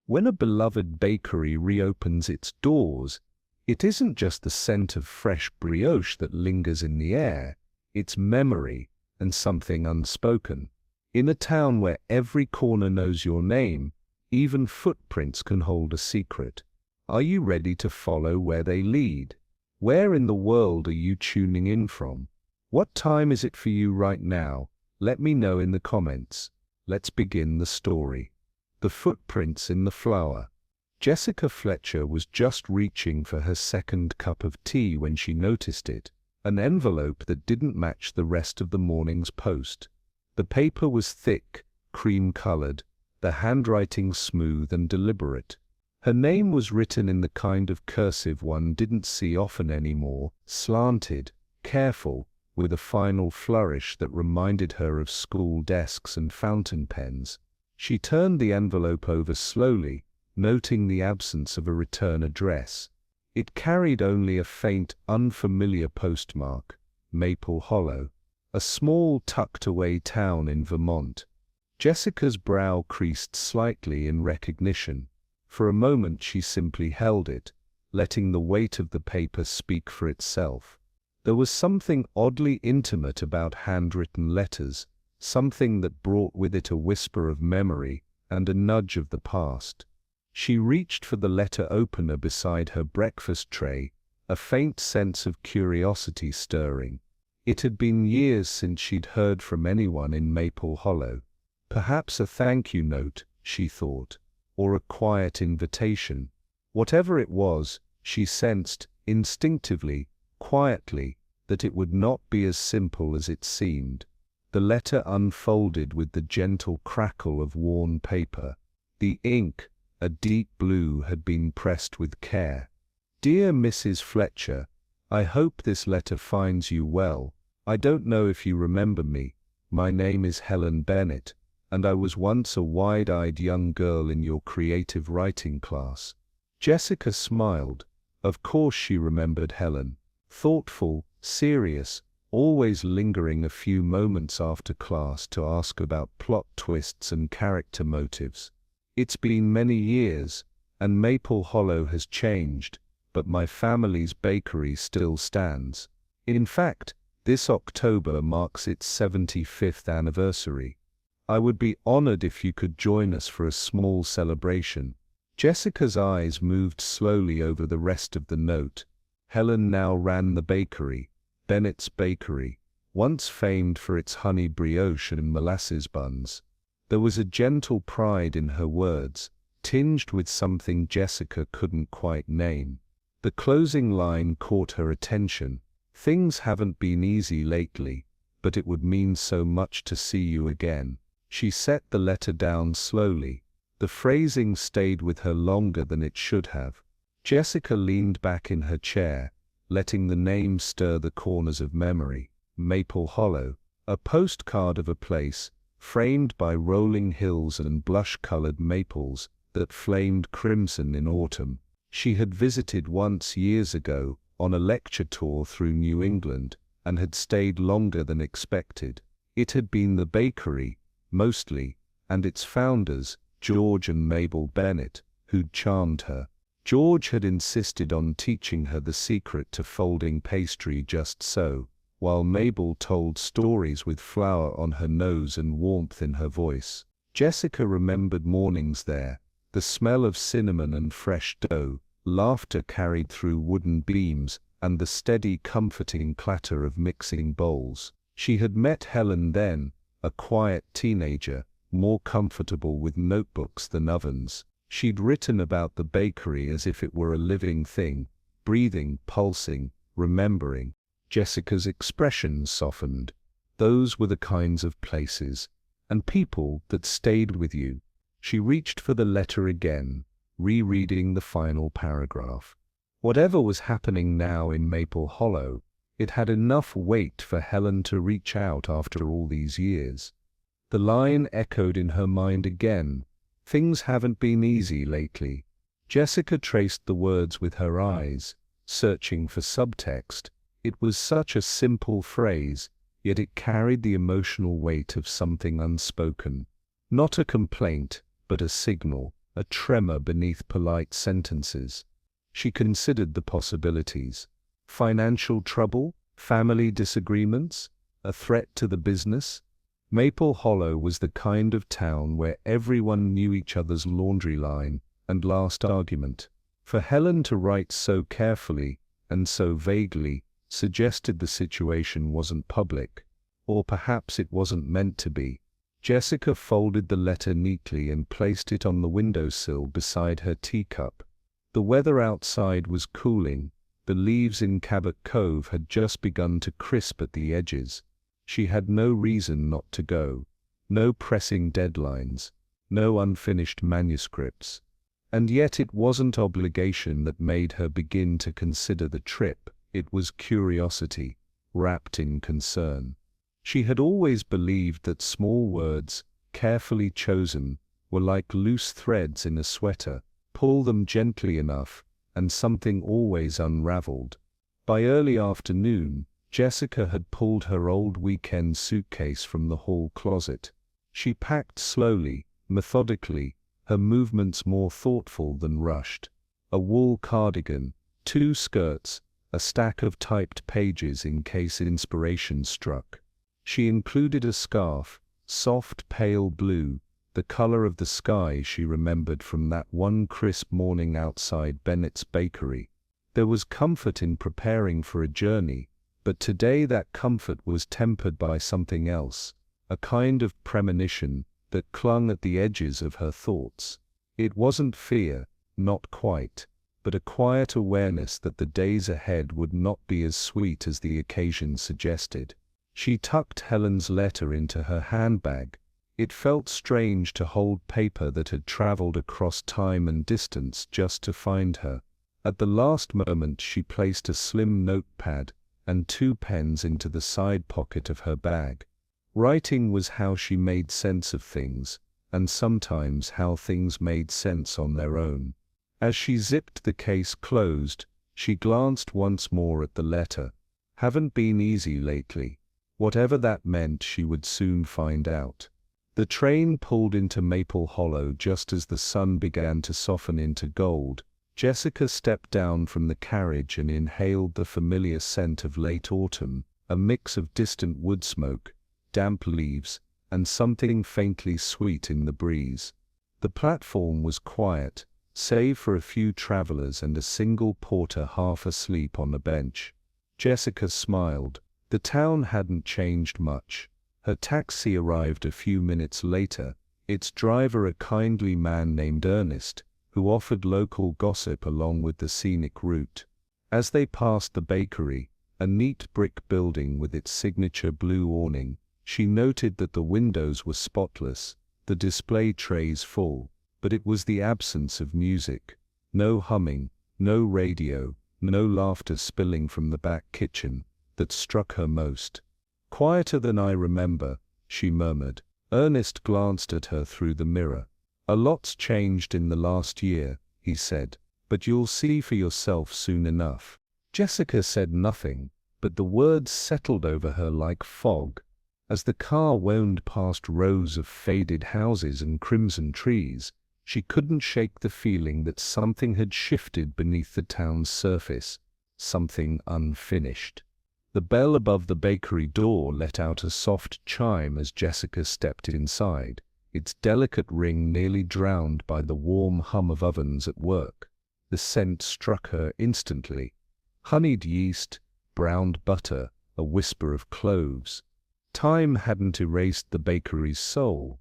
When a beloved bakery reopens its doors, it isn't just the scent of fresh brioche that lingers in the air, it's memory and something unspoken. In a town where every corner knows your name, even footprints can hold a secret. Are you ready to follow where they lead? Where in the world are you tuning in from? What time is it for you right now? Let me know in the comments. Let's begin the story. The footprints in the flour. Jessica Fletcher was just reaching for her second cup of tea when she noticed it, an envelope that didn't match the rest of the morning's post. The paper was thick, cream-colored, the handwriting smooth and deliberate. Her name was written in the kind of cursive one didn't see often anymore, slanted, careful, with a final flourish that reminded her of school desks and fountain pens. She turned the envelope over slowly, noting the absence of a return address. It carried only a faint, unfamiliar postmark, Maple Hollow, a small tucked-away town in Vermont. Jessica's brow creased slightly in recognition. For a moment she simply held it, letting the weight of the paper speak for itself. There was something oddly intimate about handwritten letters, something that brought with it a whisper of memory and a nudge of the past. She reached for the letter opener beside her breakfast tray, a faint sense of curiosity stirring. It had been years since she'd heard from anyone in Maple Hollow. Perhaps a thank you note, she thought, or a quiet invitation. Whatever it was, she sensed, instinctively, quietly, that it would not be as simple as it seemed. The letter unfolded with the gentle crackle of worn paper. The ink, a deep blue, had been pressed with care. Dear Mrs. Fletcher, I hope this letter finds you well. I don't know if you remember me. My name is Helen Bennett, and I was once a wide-eyed young girl in your creative writing class. Jessica smiled. Of course she remembered Helen. Thoughtful, serious, always lingering a few moments after class to ask about plot twists and character motives. It's been many years, and Maple Hollow has changed, but my family's bakery still stands. In fact, this October marks its 75th anniversary. I would be honored if you could join us for a small celebration. Jessica's eyes moved slowly over the rest of the note. Helen now ran the bakery, Bennett's Bakery, once famed for its honey brioche and molasses buns. There was a gentle pride in her words, tinged with something Jessica couldn't quite name. The closing line caught her attention. Things haven't been easy lately, but it would mean so much to see you again. She set the letter down slowly. The phrasing stayed with her longer than it should have. Jessica leaned back in her chair, letting the name stir the corners of memory. Maple Hollow, a postcard of a place, framed by rolling hills and blush-colored maples that flamed crimson in autumn. She had visited once years ago, on a lecture tour through New England, and had stayed longer than expected. It had been the bakery, mostly, and its founders, George and Mabel Bennett, who'd charmed her. George had insisted on teaching her the secret to folding pastry just so, while Mabel told stories with flour on her nose and warmth in her voice. Jessica remembered mornings there, the smell of cinnamon and fresh dough, laughter carried through wooden beams, and the steady, comforting clatter of mixing bowls. She had met Helen then, a quiet teenager, more comfortable with notebooks than ovens. She'd written about the bakery as if it were a living thing, breathing, pulsing, remembering. Jessica's expression softened. Those were the kinds of places and people that stayed with you. She reached for the letter again, rereading the final paragraph. Whatever was happening now in Maple Hollow, it had enough weight for Helen to reach out after all these years. The line echoed in her mind again. Things haven't been easy lately. Jessica traced the words with her eyes, searching for subtext. It was such a simple phrase, yet it carried the emotional weight of something unspoken. Not a complaint, but a signal, a tremor beneath polite sentences. She considered the possibilities. Financial trouble? Family disagreements? A threat to the business? Maple Hollow was the kind of town where everyone knew each other's laundry line and last argument. For Helen to write so carefully and so vaguely suggested the situation wasn't public, or perhaps it wasn't meant to be. Jessica folded the letter neatly and placed it on the windowsill beside her teacup. The weather outside was cooling. The leaves in Cabot Cove had just begun to crisp at the edges. She had no reason not to go. No pressing deadlines. No unfinished manuscripts. And yet it wasn't obligation that made her begin to consider the trip. It was curiosity, wrapped in concern. She had always believed that small words, carefully chosen, were like loose threads in a sweater. Pull them gently enough, and something always unraveled. By early afternoon, Jessica had pulled her old weekend suitcase from the hall closet. She packed slowly, methodically, her movements more thoughtful than rushed. A wool cardigan, 2 skirts, a stack of typed pages in case inspiration struck. She included a scarf, soft pale blue, the color of the sky she remembered from that one crisp morning outside Bennett's bakery. There was comfort in preparing for a journey, but today that comfort was tempered by something else, a kind of premonition that clung at the edges of her thoughts. It wasn't fear, not quite, but a quiet awareness that the days ahead would not be as sweet as the occasion suggested. She tucked Helen's letter into her handbag. It felt strange to hold paper that had traveled across time and distance just to find her. At the last moment she placed a slim notepad and 2 pens into the side pocket of her bag. Writing was how she made sense of things, and sometimes how things made sense on their own. As she zipped the case closed, she glanced once more at the letter. Haven't been easy lately. Whatever that meant, she would soon find out. The train pulled into Maple Hollow just as the sun began to soften into gold. Jessica stepped down from the carriage and inhaled the familiar scent of late autumn, a mix of distant wood smoke, damp leaves, and something faintly sweet in the breeze. The platform was quiet, save for a few travelers and a single porter half asleep on a bench. Jessica smiled. The town hadn't changed much. Her taxi arrived a few minutes later, its driver a kindly man named Ernest, who offered local gossip along with the scenic route. As they passed the bakery, a neat brick building with its signature blue awning, she noted that the windows were spotless, the display trays full, but it was the absence of music. No humming, no radio, no laughter spilling from the back kitchen, that struck her most. Quieter than I remember, she murmured. Ernest glanced at her through the mirror. A lot's changed in the last year, he said, but you'll see for yourself soon enough. Jessica said nothing, but the words settled over her like fog. As the car wound past rows of faded houses and crimson trees, she couldn't shake the feeling that something had shifted beneath the town's surface, something unfinished. The bell above the bakery door let out a soft chime as Jessica stepped inside, its delicate ring nearly drowned by the warm hum of ovens at work. The scent struck her instantly. Honeyed yeast, browned butter, a whisper of cloves. Time hadn't erased the bakery's soul.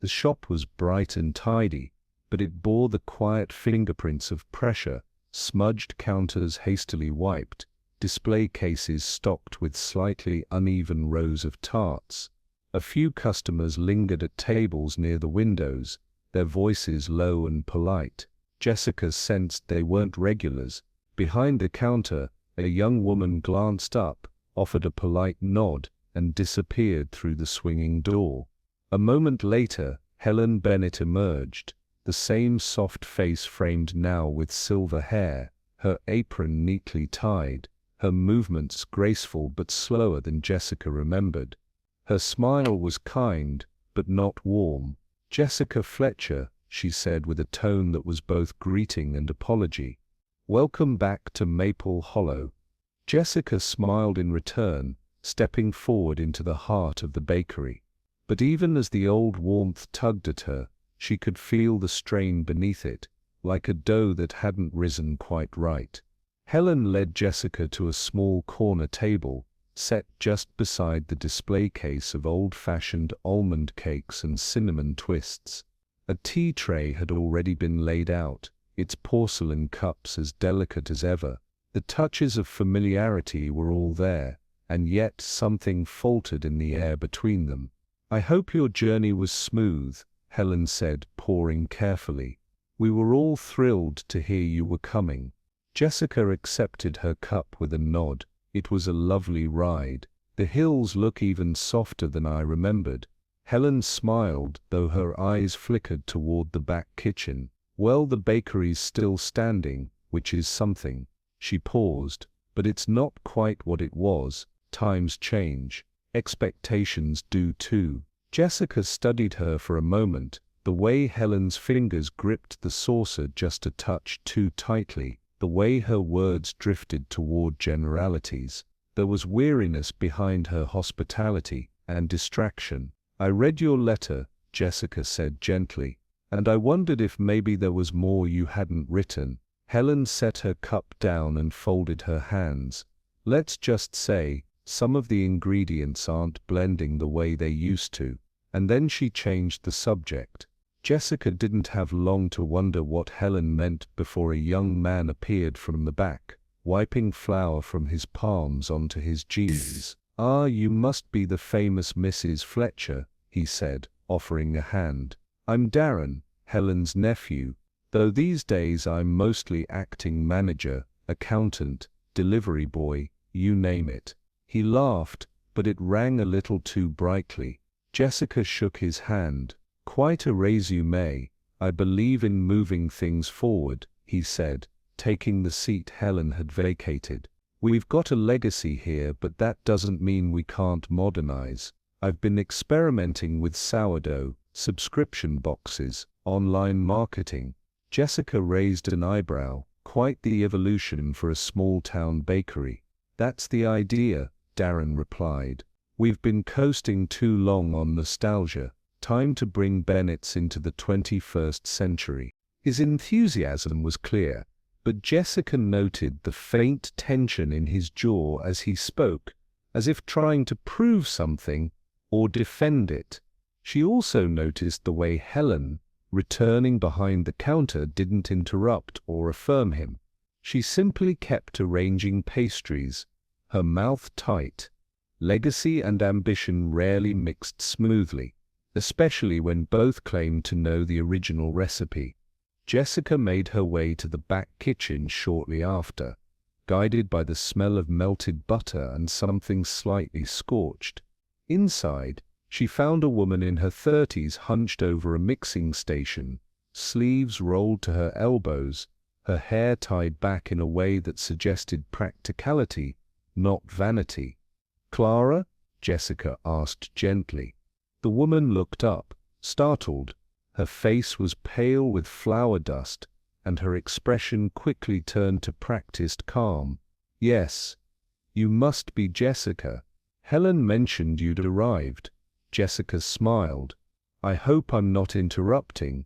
The shop was bright and tidy, but it bore the quiet fingerprints of pressure, smudged counters hastily wiped, display cases stocked with slightly uneven rows of tarts. A few customers lingered at tables near the windows, their voices low and polite. Jessica sensed they weren't regulars. Behind the counter, a young woman glanced up, offered a polite nod, and disappeared through the swinging door. A moment later, Helen Bennett emerged, the same soft face framed now with silver hair, her apron neatly tied, her movements graceful but slower than Jessica remembered. Her smile was kind, but not warm. Jessica Fletcher, she said with a tone that was both greeting and apology. "Welcome back to Maple Hollow." Jessica smiled in return, stepping forward into the heart of the bakery. But even as the old warmth tugged at her, she could feel the strain beneath it, like a dough that hadn't risen quite right. Helen led Jessica to a small corner table, set just beside the display case of old-fashioned almond cakes and cinnamon twists. A tea tray had already been laid out, its porcelain cups as delicate as ever. The touches of familiarity were all there, and yet something faltered in the air between them. "I hope your journey was smooth," Helen said, pouring carefully. "We were all thrilled to hear you were coming." Jessica accepted her cup with a nod. "It was a lovely ride. The hills look even softer than I remembered." Helen smiled, though her eyes flickered toward the back kitchen. "Well, the bakery's still standing, which is something." She paused. "But it's not quite what it was. Times change. Expectations do too." Jessica studied her for a moment, the way Helen's fingers gripped the saucer just a touch too tightly, the way her words drifted toward generalities. There was weariness behind her hospitality, and distraction. "I read your letter," Jessica said gently, "and I wondered if maybe there was more you hadn't written." Helen set her cup down and folded her hands. "Let's just say, some of the ingredients aren't blending the way they used to." And then she changed the subject. Jessica didn't have long to wonder what Helen meant before a young man appeared from the back, wiping flour from his palms onto his jeans. "Ah, you must be the famous Mrs. Fletcher," he said, offering a hand. "I'm Darren, Helen's nephew, though these days I'm mostly acting manager, accountant, delivery boy, you name it." He laughed, but it rang a little too brightly. Jessica shook his hand. "Quite a resume. I believe in moving things forward," he said, taking the seat Helen had vacated. "We've got a legacy here, but that doesn't mean we can't modernize. I've been experimenting with sourdough, subscription boxes, online marketing." Jessica raised an eyebrow. "Quite the evolution for a small-town bakery." "That's the idea," Darren replied. "We've been coasting too long on nostalgia. Time to bring Bennett's into the 21st century." His enthusiasm was clear, but Jessica noted the faint tension in his jaw as he spoke, as if trying to prove something or defend it. She also noticed the way Helen, returning behind the counter, didn't interrupt or affirm him. She simply kept arranging pastries, her mouth tight. Legacy and ambition rarely mixed smoothly, especially when both claimed to know the original recipe. Jessica made her way to the back kitchen shortly after, guided by the smell of melted butter and something slightly scorched. Inside, she found a woman in her 30s hunched over a mixing station, sleeves rolled to her elbows, her hair tied back in a way that suggested practicality, not vanity. "Clara?" Jessica asked gently. The woman looked up, startled. Her face was pale with flour dust, and her expression quickly turned to practiced calm. "Yes. You must be Jessica. Helen mentioned you'd arrived." Jessica smiled. "I hope I'm not interrupting."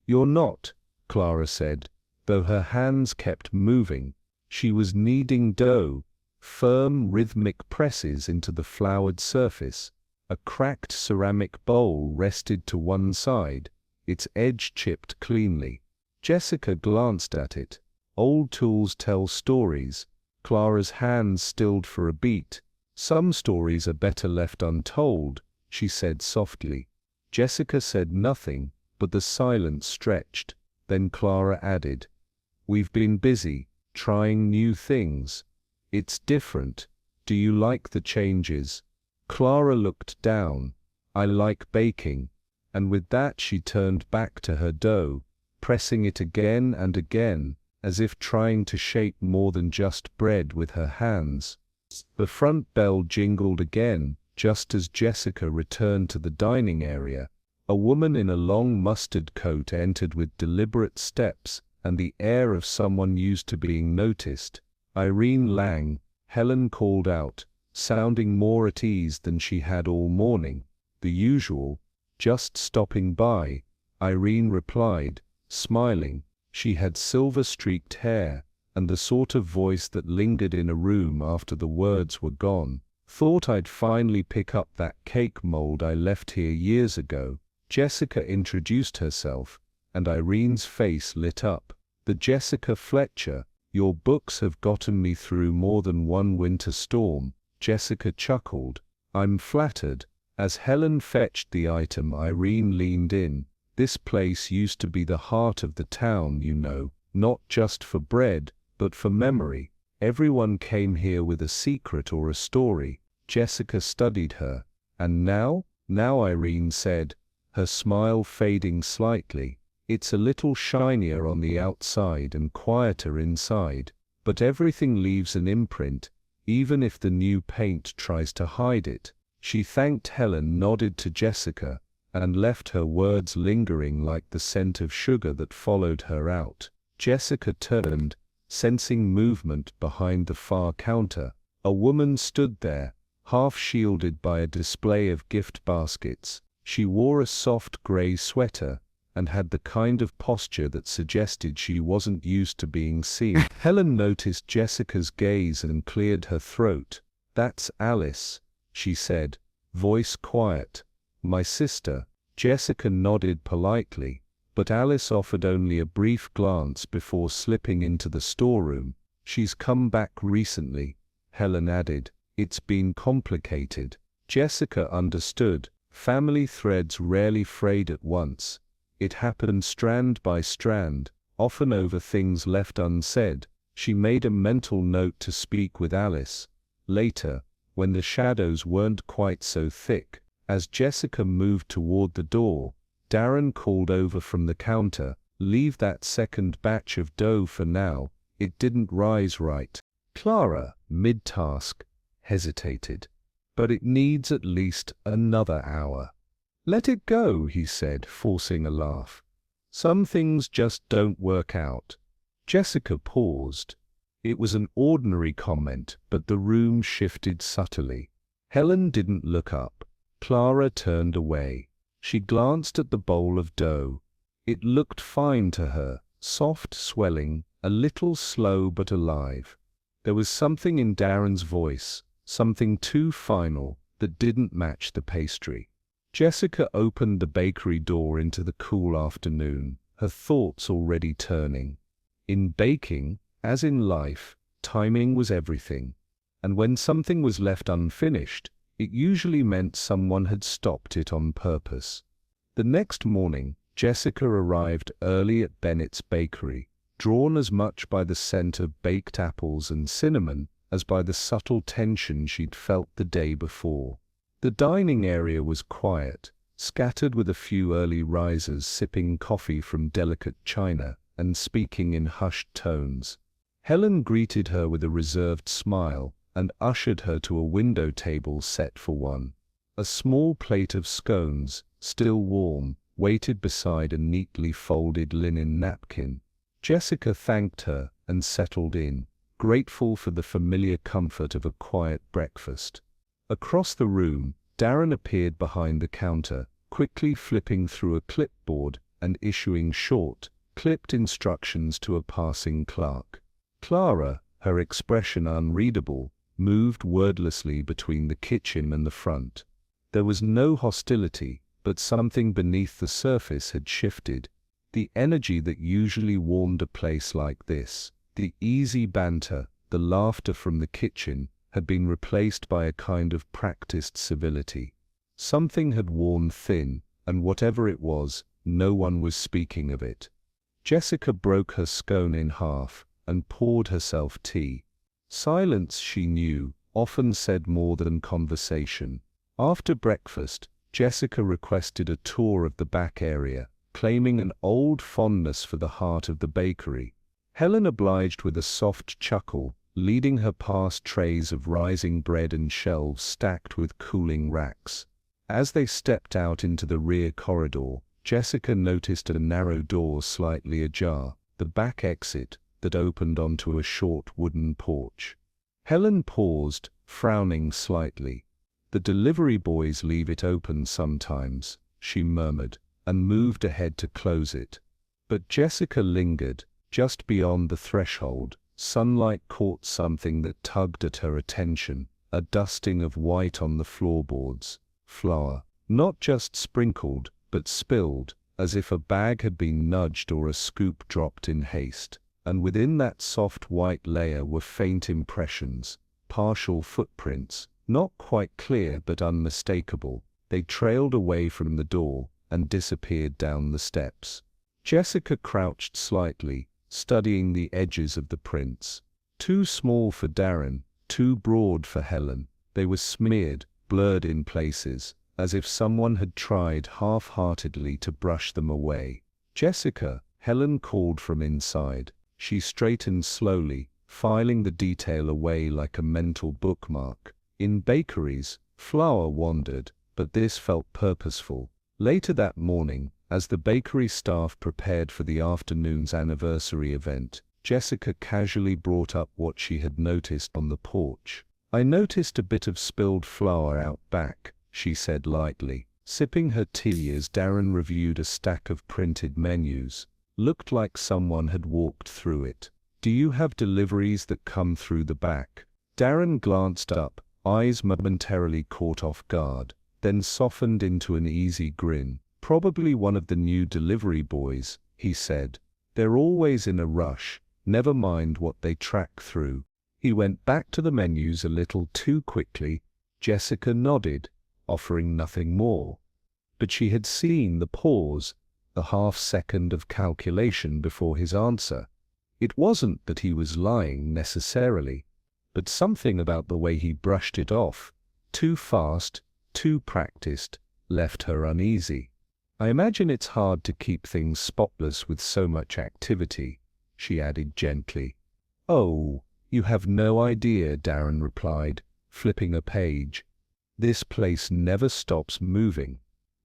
"You're not," Clara said, though her hands kept moving. She was kneading dough, firm rhythmic presses into the floured surface. A cracked ceramic bowl rested to one side, its edge chipped cleanly. Jessica glanced at it. Old tools tell stories. Clara's hands stilled for a beat. "Some stories are better left untold," she said softly. Jessica said nothing, but the silence stretched. Then Clara added, "We've been busy, trying new things. It's different. Do you like the changes?" Clara looked down. "I like baking." And with that she turned back to her dough, pressing it again and again, as if trying to shape more than just bread with her hands. The front bell jingled again, just as Jessica returned to the dining area. A woman in a long mustard coat entered with deliberate steps and the air of someone used to being noticed. "Irene Lang," Helen called out, sounding more at ease than she had all morning. "The usual. Just stopping by," Irene replied, smiling. She had silver-streaked hair, and the sort of voice that lingered in a room after the words were gone. "Thought I'd finally pick up that cake mold I left here years ago." Jessica introduced herself, and Irene's face lit up. "The Jessica Fletcher. Your books have gotten me through more than one winter storm." Jessica chuckled. "I'm flattered." As Helen fetched the item, Irene leaned in. "This place used to be the heart of the town, you know, not just for bread, but for memory. Everyone came here with a secret or a story." Jessica studied her. "And now?" "Now," Irene said, her smile fading slightly, "it's a little shinier on the outside and quieter inside. But everything leaves an imprint, even if the new paint tries to hide it." She thanked Helen, nodded to Jessica, and left her words lingering like the scent of sugar that followed her out. Jessica turned, sensing movement behind the far counter. A woman stood there, half shielded by a display of gift baskets. She wore a soft grey sweater, and had the kind of posture that suggested she wasn't used to being seen. Helen noticed Jessica's gaze and cleared her throat. "That's Alice," she said, voice quiet. "My sister." Jessica nodded politely, but Alice offered only a brief glance before slipping into the storeroom. "She's come back recently," Helen added. "It's been complicated." Jessica understood. Family threads rarely frayed at once. It happened strand by strand, often over things left unsaid. She made a mental note to speak with Alice later, when the shadows weren't quite so thick. As Jessica moved toward the door, Darren called over from the counter, "Leave that second batch of dough for now, it didn't rise right." Clara, mid-task, hesitated. "But it needs at least another hour." "Let it go," he said, forcing a laugh. "Some things just don't work out." Jessica paused. It was an ordinary comment, but the room shifted subtly. Helen didn't look up. Clara turned away. She glanced at the bowl of dough. It looked fine to her, soft, swelling, a little slow but alive. There was something in Darren's voice, something too final, that didn't match the pastry. Jessica opened the bakery door into the cool afternoon, her thoughts already turning. In baking, as in life, timing was everything. And when something was left unfinished, it usually meant someone had stopped it on purpose. The next morning, Jessica arrived early at Bennett's bakery, drawn as much by the scent of baked apples and cinnamon as by the subtle tension she'd felt the day before. The dining area was quiet, scattered with a few early risers sipping coffee from delicate china and speaking in hushed tones. Helen greeted her with a reserved smile and ushered her to a window table set for one. A small plate of scones, still warm, waited beside a neatly folded linen napkin. Jessica thanked her and settled in, grateful for the familiar comfort of a quiet breakfast. Across the room, Darren appeared behind the counter, quickly flipping through a clipboard and issuing short, clipped instructions to a passing clerk. Clara, her expression unreadable, moved wordlessly between the kitchen and the front. There was no hostility, but something beneath the surface had shifted. The energy that usually warmed a place like this, the easy banter, the laughter from the kitchen, had been replaced by a kind of practiced civility. Something had worn thin, and whatever it was, no one was speaking of it. Jessica broke her scone in half and poured herself tea. Silence, she knew, often said more than conversation. After breakfast, Jessica requested a tour of the back area, claiming an old fondness for the heart of the bakery. Helen obliged with a soft chuckle, leading her past trays of rising bread and shelves stacked with cooling racks. As they stepped out into the rear corridor, Jessica noticed a narrow door slightly ajar, the back exit that opened onto a short wooden porch. Helen paused, frowning slightly. "The delivery boys leave it open sometimes," she murmured, and moved ahead to close it. But Jessica lingered. Just beyond the threshold, sunlight caught something that tugged at her attention, a dusting of white on the floorboards. Flour. Not just sprinkled, but spilled, as if a bag had been nudged or a scoop dropped in haste. And within that soft white layer were faint impressions, partial footprints, not quite clear but unmistakable. They trailed away from the door and disappeared down the steps. Jessica crouched slightly, studying the edges of the prints. Too small for Darren, too broad for Helen. They were smeared, blurred in places, as if someone had tried half-heartedly to brush them away. "Jessica," Helen called from inside. She straightened slowly, filing the detail away like a mental bookmark. In bakeries, flour wandered, but this felt purposeful. Later that morning, as the bakery staff prepared for the afternoon's anniversary event, Jessica casually brought up what she had noticed on the porch. "I noticed a bit of spilled flour out back," she said lightly, sipping her tea as Darren reviewed a stack of printed menus. "Looked like someone had walked through it. Do you have deliveries that come through the back?" Darren glanced up, eyes momentarily caught off guard, then softened into an easy grin. "Probably one of the new delivery boys," he said. "They're always in a rush, never mind what they track through." He went back to the menus a little too quickly. Jessica nodded, offering nothing more. But she had seen the pause, the half-second of calculation before his answer. It wasn't that he was lying necessarily, but something about the way he brushed it off, too fast, too practiced, left her uneasy. "I imagine it's hard to keep things spotless with so much activity," she added gently. "Oh, you have no idea," Darren replied, flipping a page. "This place never stops moving."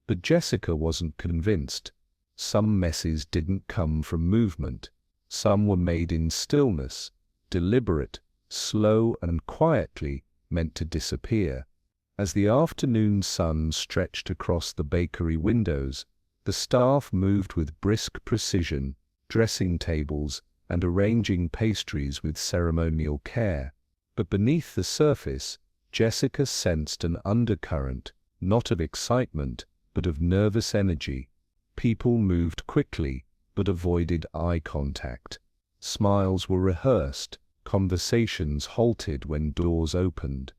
But Jessica wasn't convinced. Some messes didn't come from movement. Some were made in stillness, deliberate, slow and quietly meant to disappear. As the afternoon sun stretched across the bakery windows, the staff moved with brisk precision, dressing tables and arranging pastries with ceremonial care. But beneath the surface, Jessica sensed an undercurrent, not of excitement, but of nervous energy. People moved quickly, but avoided eye contact. Smiles were rehearsed, conversations halted when doors opened.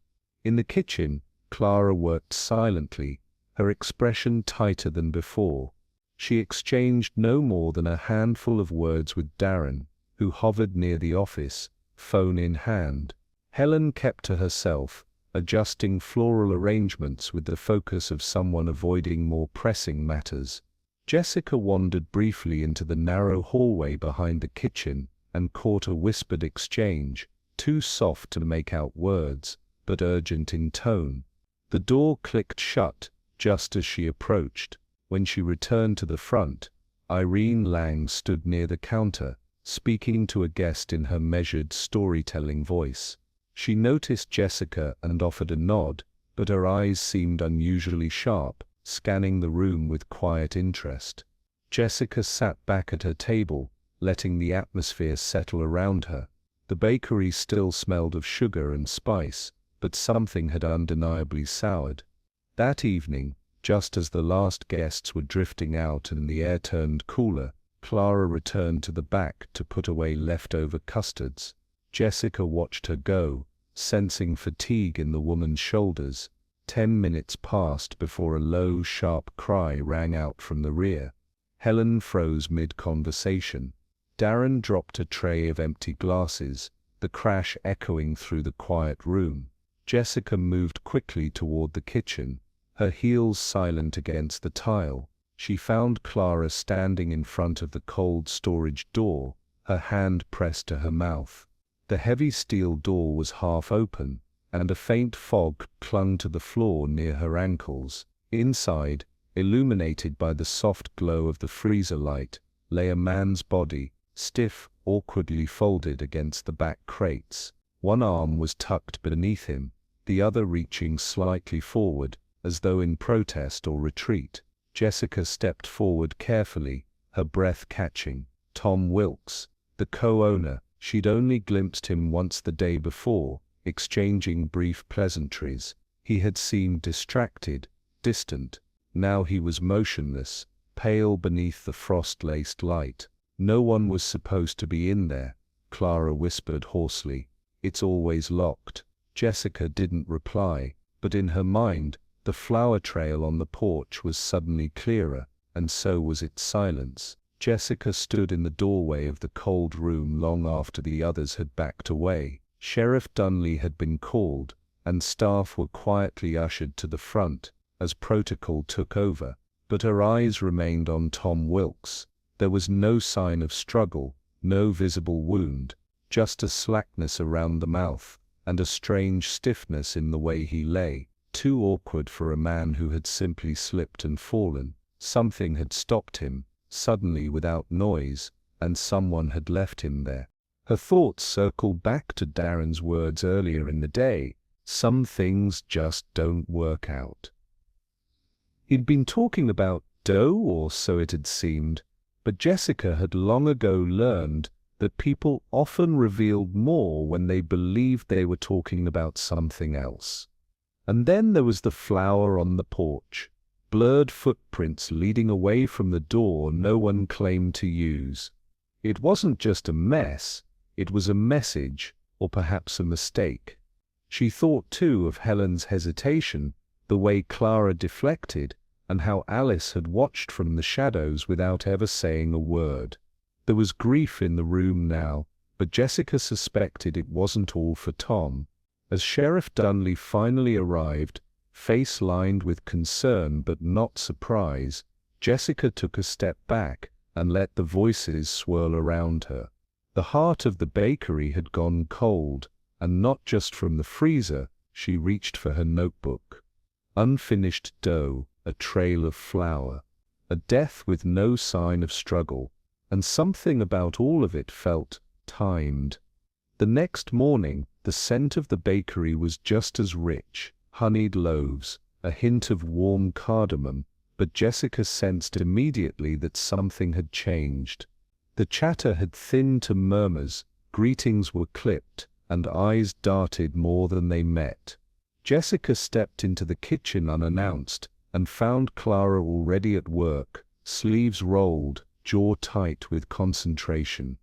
In the kitchen, Clara worked silently, her expression tighter than before. She exchanged no more than a handful of words with Darren, who hovered near the office, phone in hand. Helen kept to herself, adjusting floral arrangements with the focus of someone avoiding more pressing matters. Jessica wandered briefly into the narrow hallway behind the kitchen and caught a whispered exchange, too soft to make out words, but urgent in tone. The door clicked shut just as she approached. When she returned to the front, Irene Lang stood near the counter, speaking to a guest in her measured storytelling voice. She noticed Jessica and offered a nod, but her eyes seemed unusually sharp, scanning the room with quiet interest. Jessica sat back at her table, letting the atmosphere settle around her. The bakery still smelled of sugar and spice, but something had undeniably soured. That evening, just as the last guests were drifting out and the air turned cooler, Clara returned to the back to put away leftover custards. Jessica watched her go, sensing fatigue in the woman's shoulders. 10 minutes passed before a low, sharp cry rang out from the rear. Helen froze mid-conversation. Darren dropped a tray of empty glasses, the crash echoing through the quiet room. Jessica moved quickly toward the kitchen, her heels silent against the tile. She found Clara standing in front of the cold storage door, her hand pressed to her mouth. The heavy steel door was half open, and a faint fog clung to the floor near her ankles. Inside, illuminated by the soft glow of the freezer light, lay a man's body, stiff, awkwardly folded against the back crates. One arm was tucked beneath him, the other reaching slightly forward, as though in protest or retreat. Jessica stepped forward carefully, her breath catching. Tom Wilkes, the co-owner. She'd only glimpsed him once the day before, exchanging brief pleasantries. He had seemed distracted, distant. Now he was motionless, pale beneath the frost-laced light. "No one was supposed to be in there," Clara whispered hoarsely. "It's always locked." Jessica didn't reply, but in her mind, the flower trail on the porch was suddenly clearer, and so was its silence. Jessica stood in the doorway of the cold room long after the others had backed away. Sheriff Dunley had been called, and staff were quietly ushered to the front as protocol took over, but her eyes remained on Tom Wilkes. There was no sign of struggle, no visible wound, just a slackness around the mouth, and a strange stiffness in the way he lay, too awkward for a man who had simply slipped and fallen. Something had stopped him, suddenly without noise, and someone had left him there. Her thoughts circled back to Darren's words earlier in the day, "Some things just don't work out." He'd been talking about dough, or so it had seemed, but Jessica had long ago learned that people often revealed more when they believed they were talking about something else. And then there was the flower on the porch, blurred footprints leading away from the door no one claimed to use. It wasn't just a mess, it was a message, or perhaps a mistake. She thought too of Helen's hesitation, the way Clara deflected, and how Alice had watched from the shadows without ever saying a word. There was grief in the room now, but Jessica suspected it wasn't all for Tom. As Sheriff Dunley finally arrived, face lined with concern but not surprise, Jessica took a step back and let the voices swirl around her. The heart of the bakery had gone cold, and not just from the freezer. She reached for her notebook. Unfinished dough, a trail of flour, a death with no sign of struggle, and something about all of it felt timed. The next morning, the scent of the bakery was just as rich, honeyed loaves, a hint of warm cardamom, but Jessica sensed immediately that something had changed. The chatter had thinned to murmurs, greetings were clipped, and eyes darted more than they met. Jessica stepped into the kitchen unannounced, and found Clara already at work, sleeves rolled, jaw tight with concentration.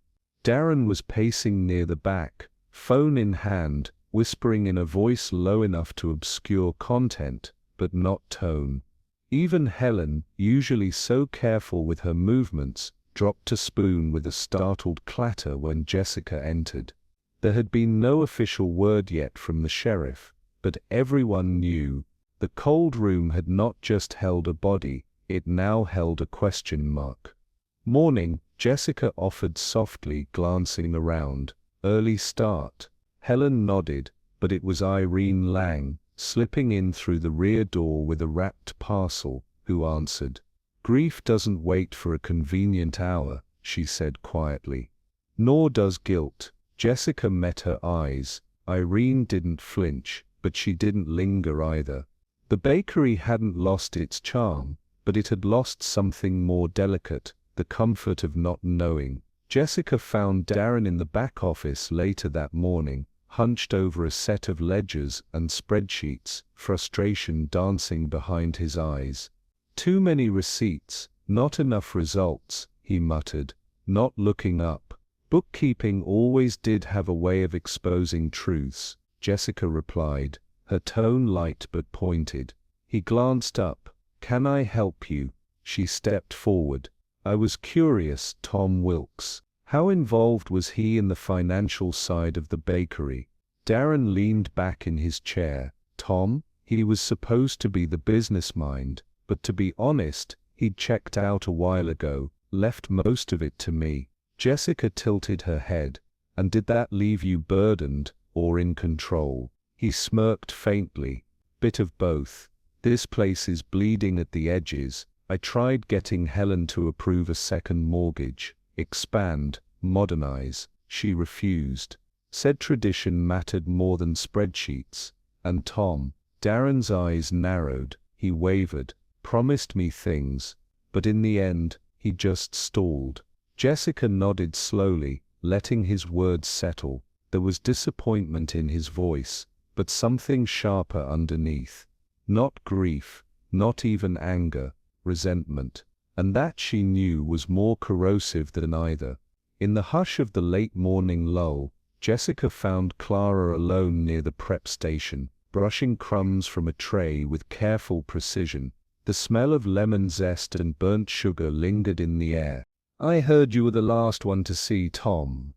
Darren was pacing near the back, phone in hand, whispering in a voice low enough to obscure content, but not tone. Even Helen, usually so careful with her movements, dropped a spoon with a startled clatter when Jessica entered. There had been no official word yet from the sheriff, but everyone knew. The cold room had not just held a body, it now held a question mark. "Morning," Jessica offered softly, glancing around. "Early start." Helen nodded, but it was Irene Lang, slipping in through the rear door with a wrapped parcel, who answered. "Grief doesn't wait for a convenient hour," she said quietly. "Nor does guilt." Jessica met her eyes. Irene didn't flinch, but she didn't linger either. The bakery hadn't lost its charm, but it had lost something more delicate, the comfort of not knowing. Jessica found Darren in the back office later that morning, hunched over a set of ledgers and spreadsheets, frustration dancing behind his eyes. "Too many receipts, not enough results," he muttered, not looking up. "Bookkeeping always did have a way of exposing truths," Jessica replied, her tone light but pointed. He glanced up. "Can I help you?" She stepped forward. "I was curious, Tom Wilkes. How involved was he in the financial side of the bakery?" Darren leaned back in his chair. "Tom, he was supposed to be the business mind, but to be honest, he'd checked out a while ago, left most of it to me." Jessica tilted her head. "And did that leave you burdened, or in control?" He smirked faintly. "Bit of both. This place is bleeding at the edges. I tried getting Helen to approve a second mortgage, expand, modernize. She refused. Said tradition mattered more than spreadsheets. And Tom, Darren's eyes narrowed. He wavered, promised me things, but in the end, he just stalled. Jessica nodded slowly, letting his words settle. There was disappointment in his voice, but something sharper underneath. Not grief, not even anger, resentment. And that she knew was more corrosive than either. In the hush of the late morning lull, Jessica found Clara alone near the prep station, brushing crumbs from a tray with careful precision. The smell of lemon zest and burnt sugar lingered in the air. "I heard you were the last one to see Tom,"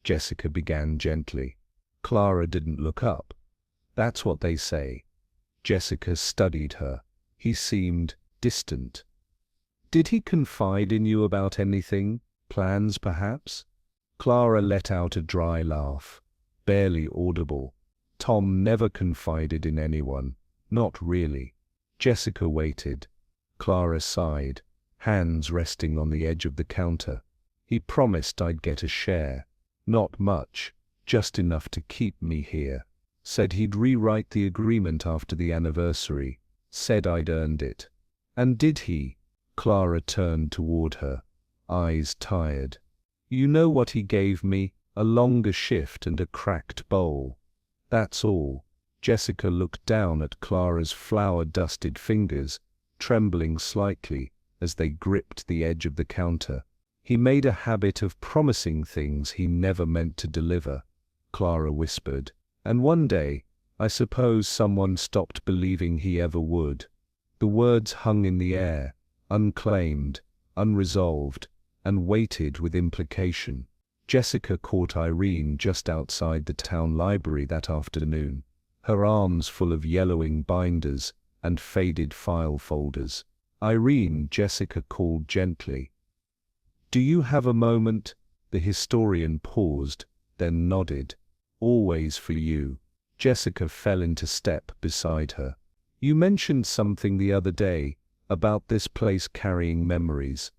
Jessica began gently. Clara didn't look up. "That's what they say." Jessica studied her. He seemed distant. "Did he confide in you about anything? Plans, perhaps?" Clara let out a dry laugh, barely audible. "Tom never confided in anyone. Not really." Jessica waited. Clara sighed, hands resting on the edge of the counter. "He promised I'd get a share. Not much, just enough to keep me here. Said he'd rewrite the agreement after the anniversary. Said I'd earned it." "And did he?" Clara turned toward her, eyes tired. "You know what he gave me? A longer shift and a cracked bowl. That's all." Jessica looked down at Clara's flour-dusted fingers, trembling slightly as they gripped the edge of the counter. "He made a habit of promising things he never meant to deliver," Clara whispered. "And one day, I suppose someone stopped believing he ever would." The words hung in the air, unclaimed, unresolved, and weighted with implication. Jessica caught Irene just outside the town library that afternoon, her arms full of yellowing binders and faded file folders. "Irene," Jessica called gently. "Do you have a moment?" The historian paused, then nodded. "Always for you." Jessica fell into step beside her. "You mentioned something the other day, about this place carrying memories.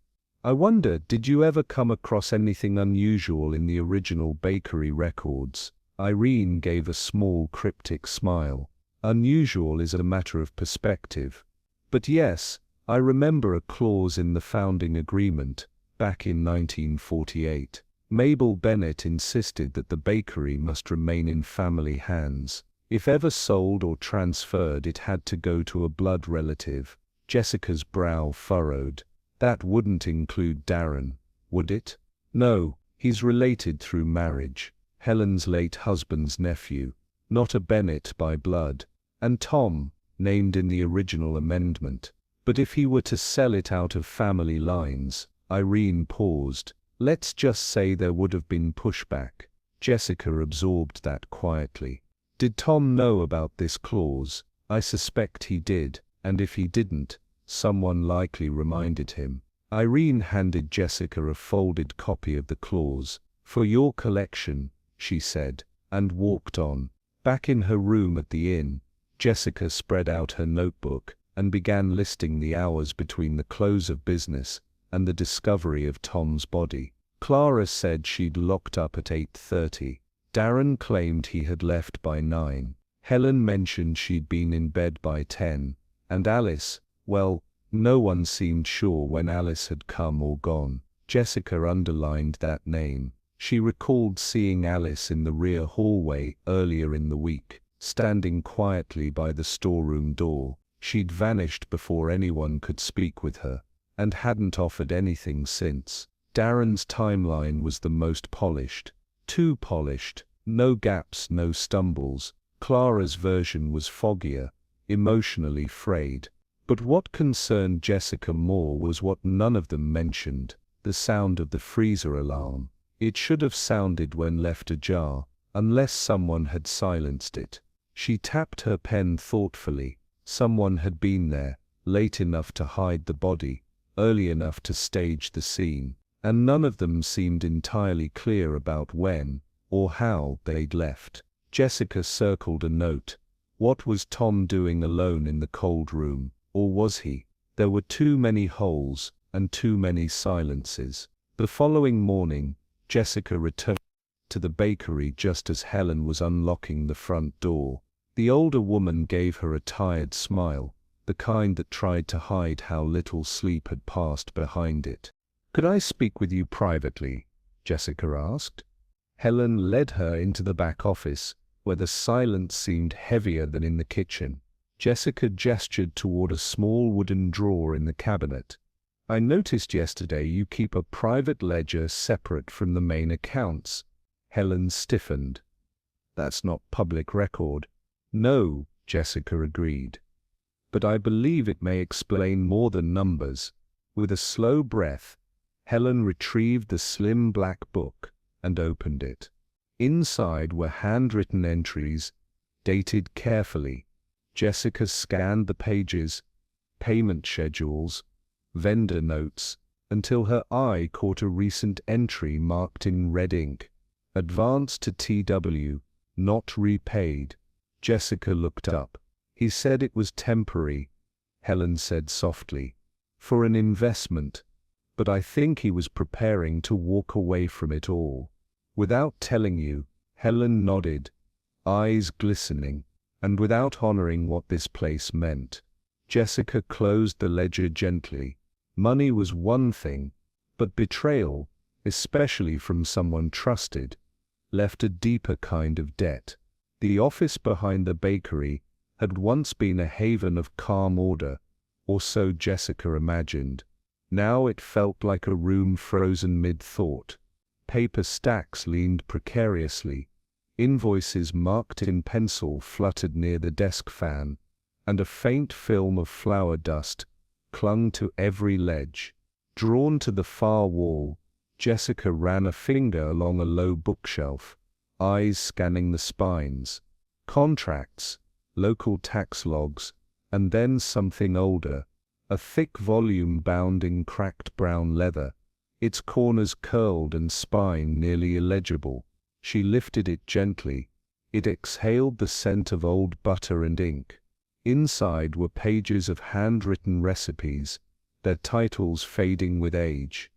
I wonder, did you ever come across anything unusual in the original bakery records?" Irene gave a small cryptic smile. "Unusual is a matter of perspective. But yes, I remember a clause in the founding agreement, back in 1948. Mabel Bennett insisted that the bakery must remain in family hands. If ever sold or transferred, it had to go to a blood relative." Jessica's brow furrowed. "That wouldn't include Darren, would it?" "No, he's related through marriage. Helen's late husband's nephew, not a Bennett by blood. And Tom, named in the original amendment. But if he were to sell it out of family lines," Irene paused, "let's just say there would have been pushback." Jessica absorbed that quietly. "Did Tom know about this clause?" "I suspect he did, and if he didn't, someone likely reminded him." Irene handed Jessica a folded copy of the clause. "For your collection," she said, and walked on. Back in her room at the inn, Jessica spread out her notebook and began listing the hours between the close of business and the discovery of Tom's body. Clara said she'd locked up at 8:30. Darren claimed he had left by 9. Helen mentioned she'd been in bed by 10. And Alice, well, no one seemed sure when Alice had come or gone. Jessica underlined that name. She recalled seeing Alice in the rear hallway earlier in the week, standing quietly by the storeroom door. She'd vanished before anyone could speak with her, and hadn't offered anything since. Darren's timeline was the most polished. Too polished. No gaps, no stumbles. Clara's version was foggier, emotionally frayed. But what concerned Jessica more was what none of them mentioned: the sound of the freezer alarm. It should have sounded when left ajar, unless someone had silenced it. She tapped her pen thoughtfully. Someone had been there, late enough to hide the body, early enough to stage the scene, and none of them seemed entirely clear about when, or how, they'd left. Jessica circled a note. What was Tom doing alone in the cold room, or was he? There were too many holes, and too many silences. The following morning, Jessica returned to the bakery just as Helen was unlocking the front door. The older woman gave her a tired smile, the kind that tried to hide how little sleep had passed behind it. "Could I speak with you privately?" Jessica asked. Helen led her into the back office, where the silence seemed heavier than in the kitchen. Jessica gestured toward a small wooden drawer in the cabinet. "I noticed yesterday you keep a private ledger separate from the main accounts." Helen stiffened. "That's not public record." "No," Jessica agreed. "But I believe it may explain more than numbers." With a slow breath, Helen retrieved the slim black book and opened it. Inside were handwritten entries, dated carefully. Jessica scanned the pages, payment schedules, vendor notes, until her eye caught a recent entry marked in red ink. "Advance to TW, not repaid." Jessica looked up. "He said it was temporary," Helen said softly, "for an investment, but I think he was preparing to walk away from it all." "Without telling you," Helen nodded, eyes glistening, "and without honoring what this place meant." Jessica closed the ledger gently. Money was one thing, but betrayal, especially from someone trusted, left a deeper kind of debt. The office behind the bakery had once been a haven of calm order, or so Jessica imagined. Now it felt like a room frozen mid-thought. Paper stacks leaned precariously, invoices marked in pencil fluttered near the desk fan, and a faint film of flour dust clung to every ledge. Drawn to the far wall, Jessica ran a finger along a low bookshelf, eyes scanning the spines. Contracts, local tax logs, and then something older, a thick volume bound in cracked brown leather, its corners curled and spine nearly illegible. She lifted it gently. It exhaled the scent of old butter and ink. Inside were pages of handwritten recipes, their titles fading with age.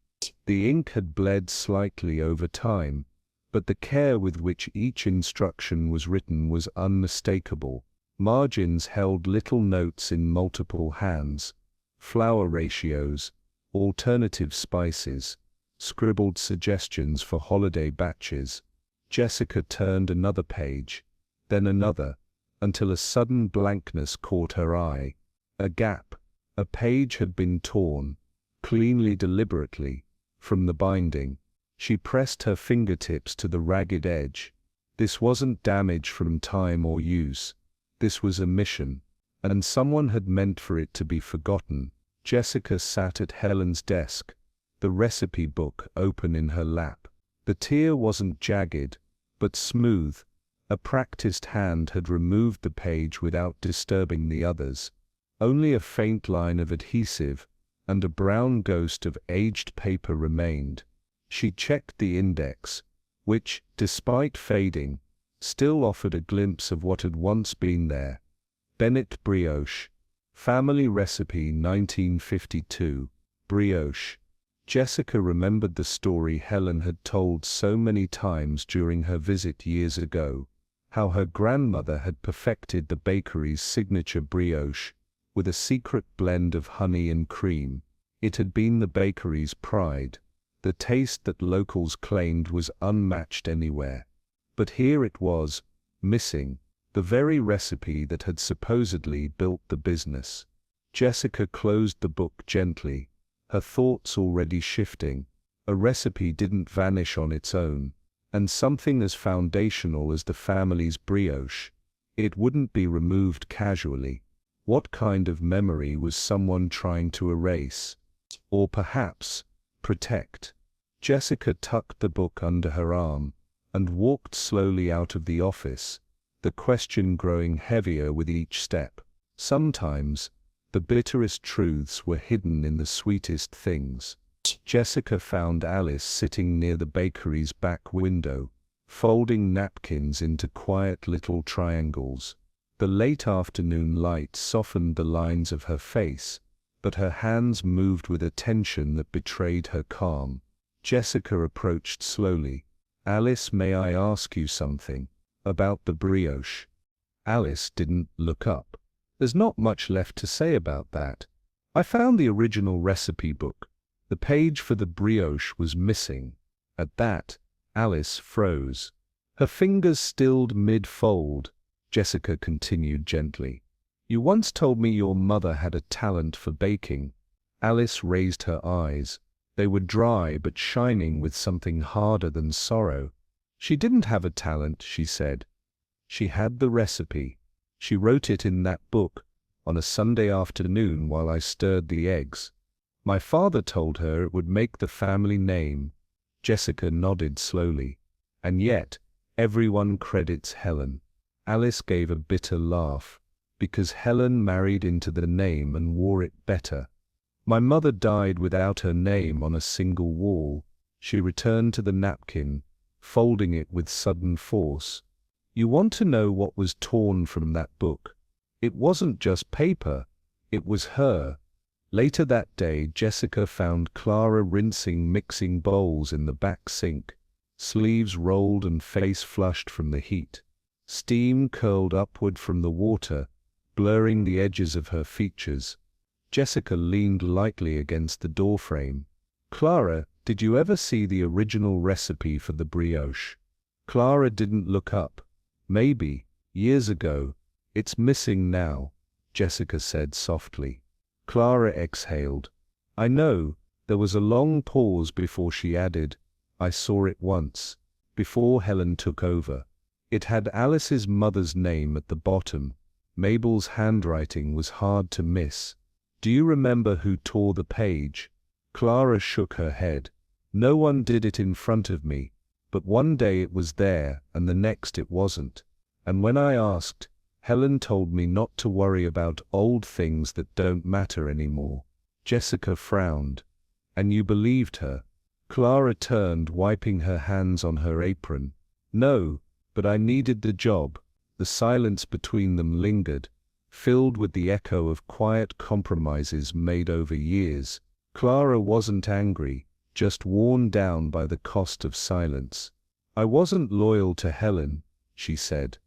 The ink had bled slightly over time, but the care with which each instruction was written was unmistakable. Margins held little notes in multiple hands, flour ratios, alternative spices, scribbled suggestions for holiday batches. Jessica turned another page, then another, until a sudden blankness caught her eye. A gap. A page had been torn, cleanly deliberately, from the binding. She pressed her fingertips to the ragged edge. This wasn't damage from time or use. This was omission, and someone had meant for it to be forgotten. Jessica sat at Helen's desk, the recipe book open in her lap. The tear wasn't jagged, but smooth. A practiced hand had removed the page without disturbing the others. Only a faint line of adhesive, and a brown ghost of aged paper remained. She checked the index, which, despite fading, still offered a glimpse of what had once been there. Bennett brioche. Family recipe 1952. Brioche. Jessica remembered the story Helen had told so many times during her visit years ago, how her grandmother had perfected the bakery's signature brioche, with a secret blend of honey and cream. It had been the bakery's pride, the taste that locals claimed was unmatched anywhere. But here it was, missing, the very recipe that had supposedly built the business. Jessica closed the book gently, her thoughts already shifting. A recipe didn't vanish on its own, and something as foundational as the family's brioche, it wouldn't be removed casually. What kind of memory was someone trying to erase? Or perhaps, protect? Jessica tucked the book under her arm, and walked slowly out of the office, the question growing heavier with each step. Sometimes, the bitterest truths were hidden in the sweetest things. Jessica found Alice sitting near the bakery's back window, folding napkins into quiet little triangles. The late afternoon light softened the lines of her face, but her hands moved with a tension that betrayed her calm. Jessica approached slowly. "Alice, may I ask you something about the brioche?" Alice didn't look up. "There's not much left to say about that. I found the original recipe book. The page for the brioche was missing." At that, Alice froze. Her fingers stilled mid-fold. Jessica continued gently. "You once told me your mother had a talent for baking." Alice raised her eyes. They were dry but shining with something harder than sorrow. "She didn't have a talent," she said. "She had the recipe. She wrote it in that book, on a Sunday afternoon while I stirred the eggs. My father told her it would make the family name." Jessica nodded slowly. "And yet, everyone credits Helen." Alice gave a bitter laugh. "Because Helen married into the name and wore it better. My mother died without her name on a single wall." She returned to the napkin, folding it with sudden force. "You want to know what was torn from that book? It wasn't just paper, it was her." Later that day, Jessica found Clara rinsing mixing bowls in the back sink, sleeves rolled and face flushed from the heat. Steam curled upward from the water, blurring the edges of her features. Jessica leaned lightly against the doorframe. "Clara, did you ever see the original recipe for the brioche?" Clara didn't look up. "Maybe, years ago. It's missing now," Jessica said softly. Clara exhaled. "I know." There was a long pause before she added, "I saw it once, before Helen took over. It had Alice's mother's name at the bottom. Mabel's handwriting was hard to miss. Do you remember who tore the page?" Clara shook her head. "No one did it in front of me, but one day it was there and the next it wasn't. And when I asked, Helen told me not to worry about old things that don't matter anymore." Jessica frowned. "And you believed her?" Clara turned, wiping her hands on her apron. "No, but I needed the job." The silence between them lingered, filled with the echo of quiet compromises made over years. Clara wasn't angry, just worn down by the cost of silence. "I wasn't loyal to Helen," she said.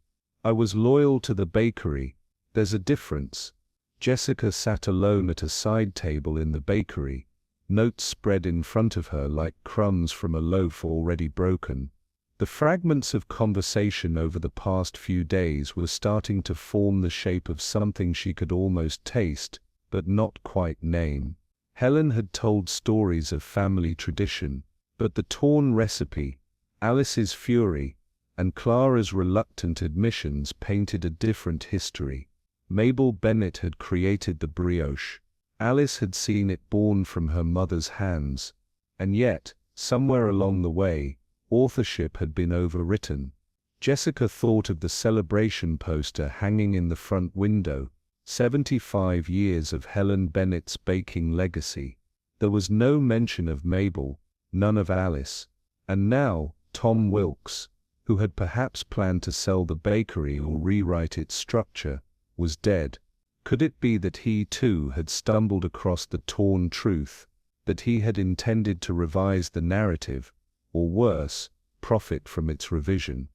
"I was loyal to the bakery. There's a difference." Jessica sat alone at a side table in the bakery, notes spread in front of her like crumbs from a loaf already broken. The fragments of conversation over the past few days were starting to form the shape of something she could almost taste, but not quite name. Helen had told stories of family tradition, but the torn recipe, Alice's fury, and Clara's reluctant admissions painted a different history. Mabel Bennet had created the brioche. Alice had seen it born from her mother's hands. And yet, somewhere along the way, authorship had been overwritten. Jessica thought of the celebration poster hanging in the front window, 75 years of Helen Bennet's baking legacy. There was no mention of Mabel, none of Alice. And now, Tom Wilkes, who had perhaps planned to sell the bakery or rewrite its structure, was dead. Could it be that he too had stumbled across the torn truth, that he had intended to revise the narrative, or worse, profit from its revision?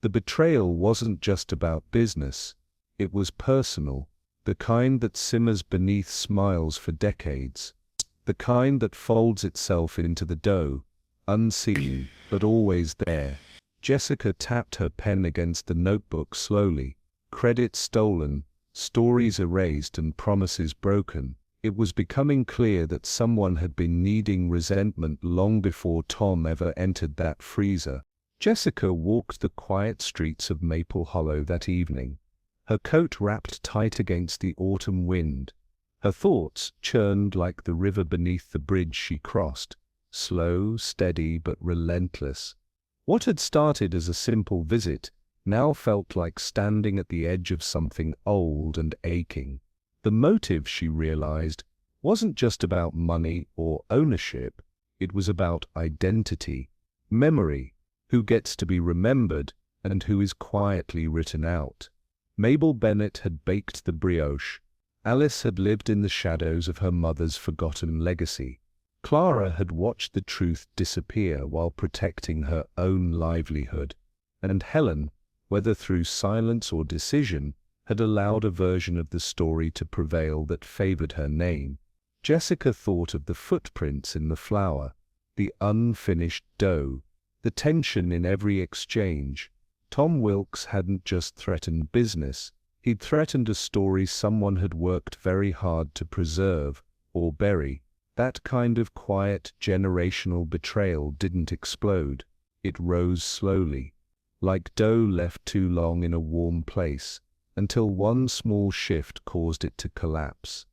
The betrayal wasn't just about business, it was personal, the kind that simmers beneath smiles for decades, the kind that folds itself into the dough, unseen, but always there. Jessica tapped her pen against the notebook slowly. Credits stolen, stories erased and promises broken. It was becoming clear that someone had been kneading resentment long before Tom ever entered that freezer. Jessica walked the quiet streets of Maple Hollow that evening, her coat wrapped tight against the autumn wind. Her thoughts churned like the river beneath the bridge she crossed, slow, steady, but relentless. What had started as a simple visit now felt like standing at the edge of something old and aching. The motive, she realized, wasn't just about money or ownership, it was about identity, memory, who gets to be remembered and who is quietly written out. Mabel Bennet had baked the brioche. Alice had lived in the shadows of her mother's forgotten legacy. Clara had watched the truth disappear while protecting her own livelihood. And Helen, whether through silence or decision, had allowed a version of the story to prevail that favored her name. Jessica thought of the footprints in the flour, the unfinished dough, the tension in every exchange. Tom Wilkes hadn't just threatened business, he'd threatened a story someone had worked very hard to preserve, or bury. That kind of quiet, generational betrayal didn't explode. It rose slowly, like dough left too long in a warm place, until one small shift caused it to collapse.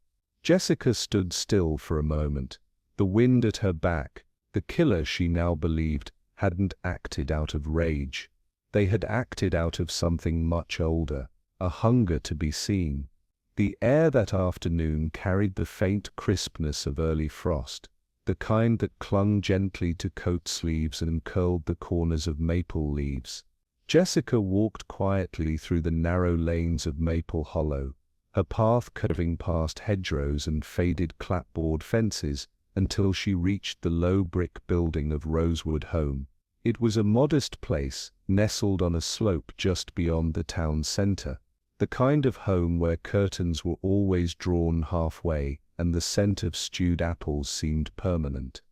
Jessica stood still for a moment, the wind at her back. The killer, she now believed, hadn't acted out of rage. They had acted out of something much older, a hunger to be seen. The air that afternoon carried the faint crispness of early frost, the kind that clung gently to coat sleeves and curled the corners of maple leaves. Jessica walked quietly through the narrow lanes of Maple Hollow, her path curving past hedgerows and faded clapboard fences until she reached the low brick building of Rosewood Home. It was a modest place, nestled on a slope just beyond the town center, the kind of home where curtains were always drawn halfway and the scent of stewed apples seemed permanent.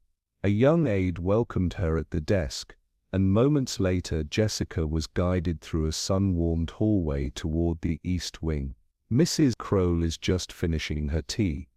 A young aide welcomed her at the desk, and moments later Jessica was guided through a sun-warmed hallway toward the east wing. "Mrs. Crowell is just finishing her tea,"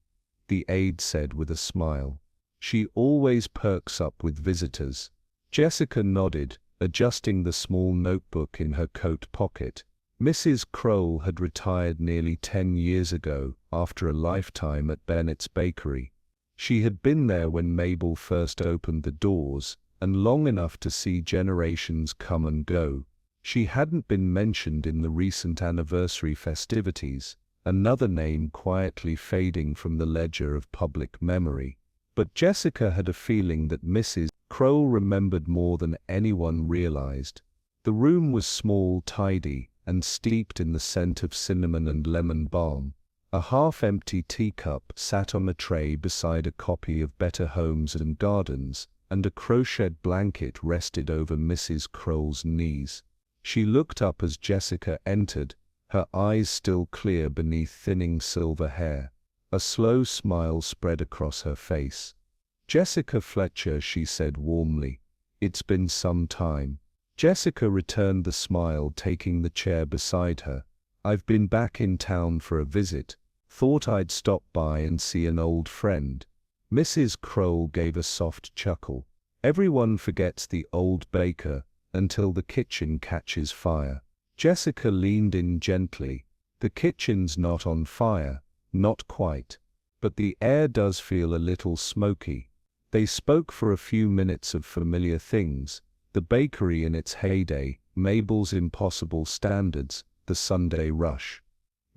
the aide said with a smile. "She always perks up with visitors." Jessica nodded, adjusting the small notebook in her coat pocket. Mrs. Crowell had retired nearly 10 years ago, after a lifetime at Bennett's Bakery. She had been there when Mabel first opened the doors, and long enough to see generations come and go. She hadn't been mentioned in the recent anniversary festivities, another name quietly fading from the ledger of public memory. But Jessica had a feeling that Mrs. Crowell remembered more than anyone realized. The room was small, tidy, and steeped in the scent of cinnamon and lemon balm. A half-empty teacup sat on a tray beside a copy of Better Homes and Gardens, and a crocheted blanket rested over Mrs. Crowell's knees. She looked up as Jessica entered, her eyes still clear beneath thinning silver hair. A slow smile spread across her face. "Jessica Fletcher," she said warmly. "It's been some time." Jessica returned the smile, taking the chair beside her. "I've been back in town for a visit. Thought I'd stop by and see an old friend." Mrs. Crowell gave a soft chuckle. "Everyone forgets the old baker until the kitchen catches fire." Jessica leaned in gently. "The kitchen's not on fire, not quite. But the air does feel a little smoky." They spoke for a few minutes of familiar things, the bakery in its heyday, Mabel's impossible standards, the Sunday rush.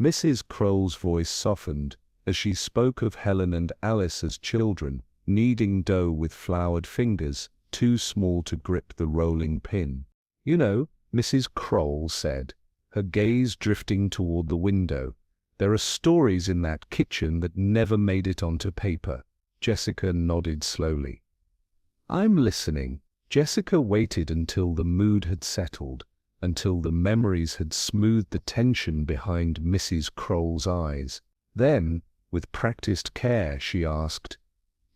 Mrs. Crowell's voice softened as she spoke of Helen and Alice as children, kneading dough with floured fingers, too small to grip the rolling pin. "You know," Mrs. Crowell said, her gaze drifting toward the window, "there are stories in that kitchen that never made it onto paper." Jessica nodded slowly. "I'm listening." Jessica waited until the mood had settled, until the memories had smoothed the tension behind Mrs. Crowell's eyes. Then, with practiced care, she asked,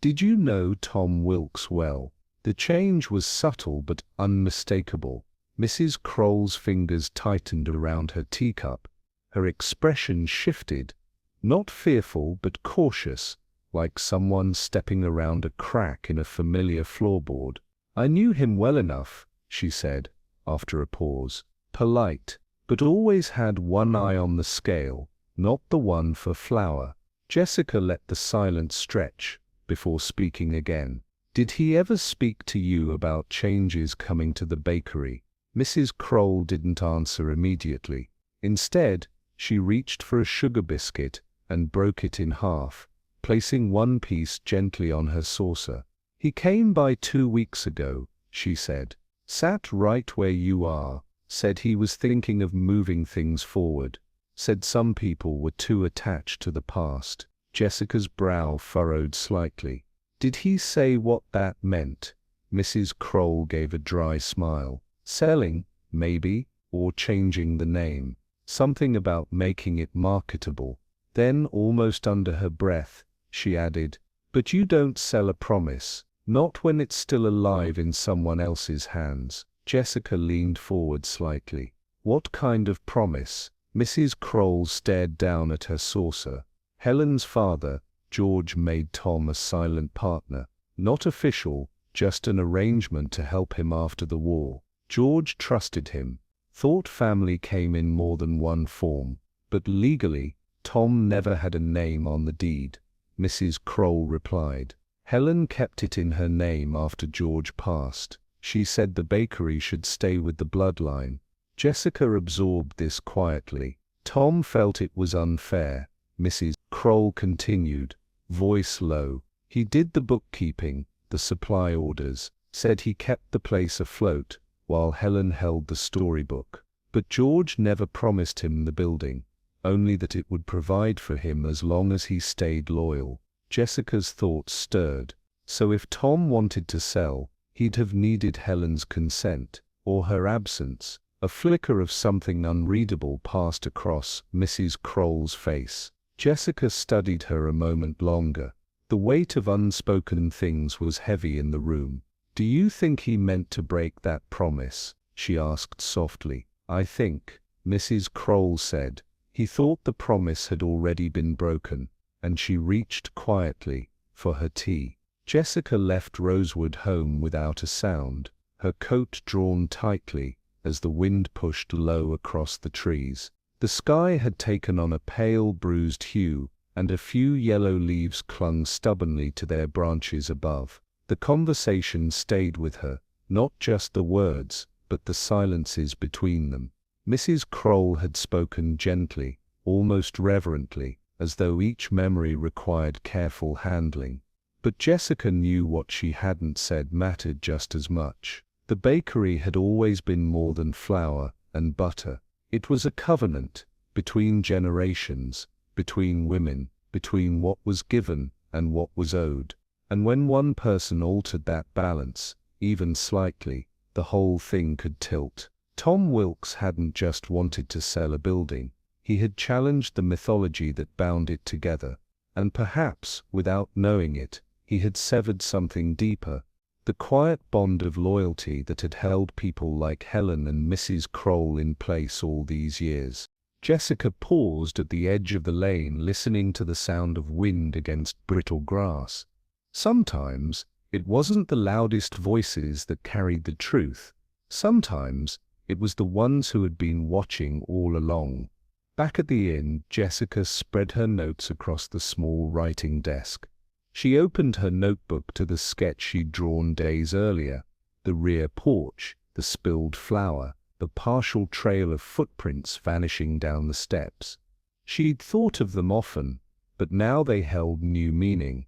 "Did you know Tom Wilkes well?" The change was subtle but unmistakable. Mrs. Crowell's fingers tightened around her teacup. Her expression shifted, not fearful but cautious, like someone stepping around a crack in a familiar floorboard. "I knew him well enough," she said, after a pause. "Polite, but always had one eye on the scale, not the one for flour." Jessica let the silence stretch before speaking again. "Did he ever speak to you about changes coming to the bakery?" Mrs. Crowell didn't answer immediately. Instead, she reached for a sugar biscuit and broke it in half, placing one piece gently on her saucer. "He came by 2 weeks ago," she said. "Sat right where you are. Said he was thinking of moving things forward. said some people were too attached to the past. Jessica's brow furrowed slightly. Did he say what that meant? Mrs. Kroll gave a dry smile. Selling, maybe, or changing the name. Something about making it marketable. Then, almost under her breath, she added, "But you don't sell a promise, not when it's still alive in someone else's hands." Jessica leaned forward slightly. What kind of promise? Mrs. Kroll stared down at her saucer. Helen's father, George, made Tom a silent partner. Not official, just an arrangement to help him after the war. George trusted him. Thought family came in more than one form. But legally, Tom never had a name on the deed. Mrs. Kroll replied. Helen kept it in her name after George passed. She said the bakery should stay with the bloodline. Jessica absorbed this quietly. Tom felt it was unfair. Mrs. Kroll continued, voice low. He did the bookkeeping, the supply orders, said he kept the place afloat, while Helen held the storybook. But George never promised him the building, only that it would provide for him as long as he stayed loyal. Jessica's thoughts stirred. So if Tom wanted to sell, he'd have needed Helen's consent, or her absence. A flicker of something unreadable passed across Mrs. Kroll's face. Jessica studied her a moment longer. The weight of unspoken things was heavy in the room. "Do you think he meant to break that promise?" she asked softly. "I think," Mrs. Kroll said, "he thought the promise had already been broken," and she reached quietly for her tea. Jessica left Rosewood home without a sound, her coat drawn tightly as the wind pushed low across the trees. The sky had taken on a pale bruised hue, and a few yellow leaves clung stubbornly to their branches above. The conversation stayed with her, not just the words, but the silences between them. Mrs. Kroll had spoken gently, almost reverently, as though each memory required careful handling. But Jessica knew what she hadn't said mattered just as much. The bakery had always been more than flour and butter. It was a covenant, between generations, between women, between what was given and what was owed. And when one person altered that balance, even slightly, the whole thing could tilt. Tom Wilkes hadn't just wanted to sell a building. He had challenged the mythology that bound it together. And perhaps, without knowing it, he had severed something deeper. The quiet bond of loyalty that had held people like Helen and Mrs. Kroll in place all these years. Jessica paused at the edge of the lane, listening to the sound of wind against brittle grass. Sometimes, it wasn't the loudest voices that carried the truth. Sometimes, it was the ones who had been watching all along. Back at the inn, Jessica spread her notes across the small writing desk. She opened her notebook to the sketch she'd drawn days earlier. The rear porch, the spilled flour, the partial trail of footprints vanishing down the steps. She'd thought of them often, but now they held new meaning.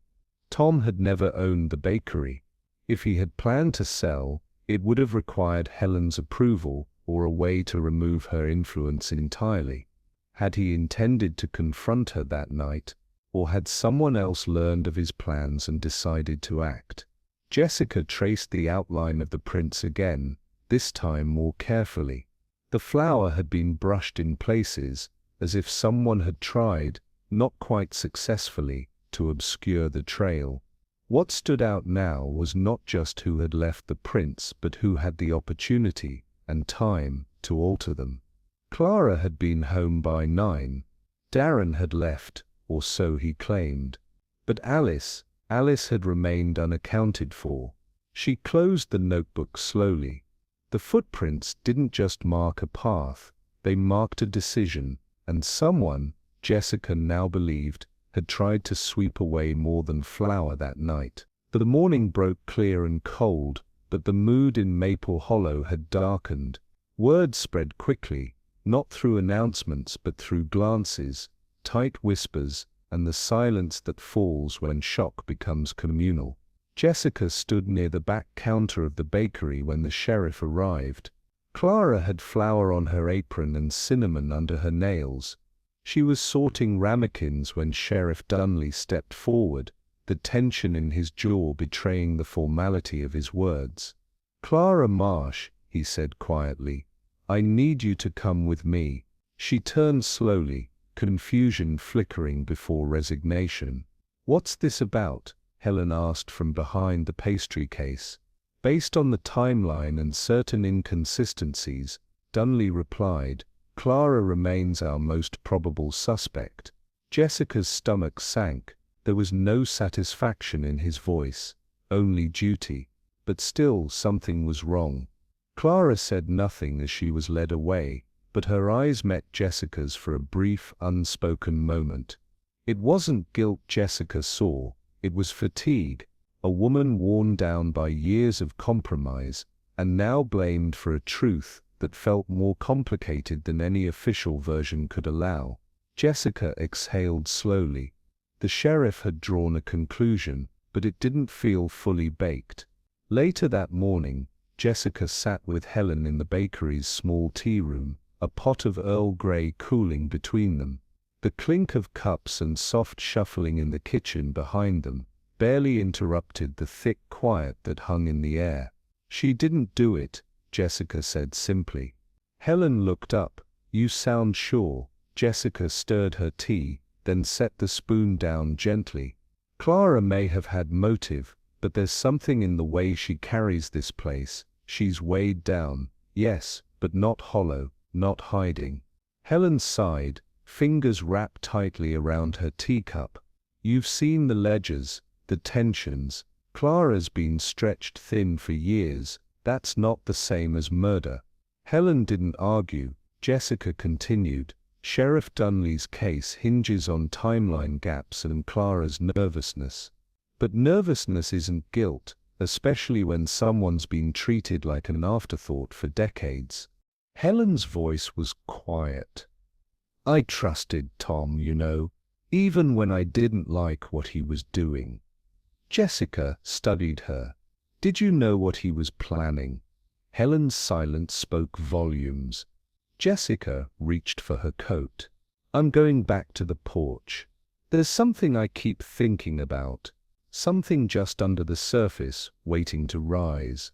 Tom had never owned the bakery. If he had planned to sell, it would have required Helen's approval or a way to remove her influence entirely. Had he intended to confront her that night, or had someone else learned of his plans and decided to act? Jessica traced the outline of the prints again, this time more carefully. The flour had been brushed in places, as if someone had tried, not quite successfully, to obscure the trail. What stood out now was not just who had left the prints, but who had the opportunity and time to alter them. Clara had been home by 9. Darren had left, or so he claimed. But Alice had remained unaccounted for. She closed the notebook slowly. The footprints didn't just mark a path, they marked a decision, and someone, Jessica now believed, had tried to sweep away more than flour that night. The morning broke clear and cold, but the mood in Maple Hollow had darkened. Word spread quickly, not through announcements but through glances, tight whispers, and the silence that falls when shock becomes communal. Jessica stood near the back counter of the bakery when the sheriff arrived. Clara had flour on her apron and cinnamon under her nails. She was sorting ramekins when Sheriff Dunley stepped forward, the tension in his jaw betraying the formality of his words. "Clara Marsh," he said quietly, "I need you to come with me." She turned slowly, confusion flickering before resignation. "What's this about?" Helen asked from behind the pastry case. "Based on the timeline and certain inconsistencies," Dunley replied, "Clara remains our most probable suspect." Jessica's stomach sank. There was no satisfaction in his voice, only duty. But still something was wrong. Clara said nothing as she was led away, but her eyes met Jessica's for a brief, unspoken moment. It wasn't guilt Jessica saw, it was fatigue, a woman worn down by years of compromise, and now blamed for a truth that felt more complicated than any official version could allow. Jessica exhaled slowly. The sheriff had drawn a conclusion, but it didn't feel fully baked. Later that morning, Jessica sat with Helen in the bakery's small tea room, a pot of Earl Grey cooling between them. The clink of cups and soft shuffling in the kitchen behind them barely interrupted the thick quiet that hung in the air. "She didn't do it," Jessica said simply. Helen looked up. "You sound sure." Jessica stirred her tea, then set the spoon down gently. "Clara may have had motive, but there's something in the way she carries this place. She's weighed down, yes, but not hollow, not hiding." Helen sighed, fingers wrapped tightly around her teacup. "You've seen the ledgers, the tensions. Clara's been stretched thin for years. That's not the same as murder." Helen didn't argue. Jessica continued, "Sheriff Dunley's case hinges on timeline gaps and Clara's nervousness. But nervousness isn't guilt, especially when someone's been treated like an afterthought for decades." Helen's voice was quiet. "I trusted Tom, you know, even when I didn't like what he was doing." Jessica studied her. "Did you know what he was planning?" Helen's silence spoke volumes. Jessica reached for her coat. "I'm going back to the porch. There's something I keep thinking about. Something just under the surface, waiting to rise."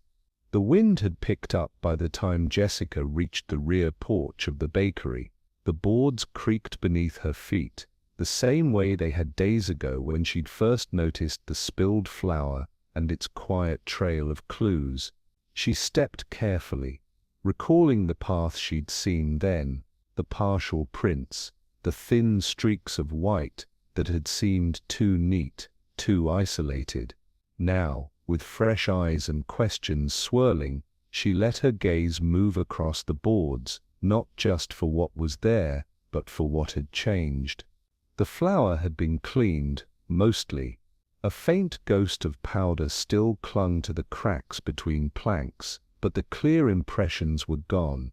The wind had picked up by the time Jessica reached the rear porch of the bakery. The boards creaked beneath her feet, the same way they had days ago when she'd first noticed the spilled flour and its quiet trail of clues. She stepped carefully, recalling the path she'd seen then, the partial prints, the thin streaks of white that had seemed too neat, too isolated. Now, with fresh eyes and questions swirling, she let her gaze move across the boards, not just for what was there, but for what had changed. The flour had been cleaned, mostly. A faint ghost of powder still clung to the cracks between planks, but the clear impressions were gone.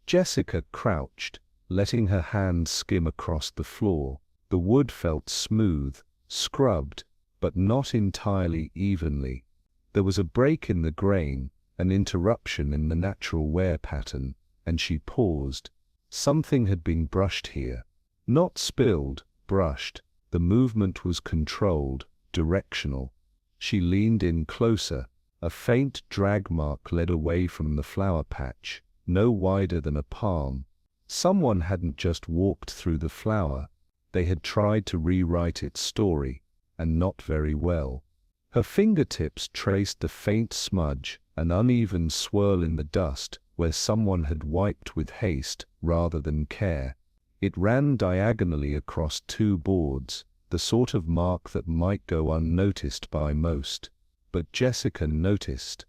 Jessica crouched, letting her hand skim across the floor. The wood felt smooth, scrubbed, but not entirely evenly. There was a break in the grain, an interruption in the natural wear pattern, and she paused. Something had been brushed here. Not spilled, brushed. The movement was controlled, directional. She leaned in closer. A faint drag mark led away from the flower patch, no wider than a palm. Someone hadn't just walked through the flower. They had tried to rewrite its story, and not very well. Her fingertips traced the faint smudge, an uneven swirl in the dust, where someone had wiped with haste rather than care. It ran diagonally across two boards, the sort of mark that might go unnoticed by most. But Jessica noticed.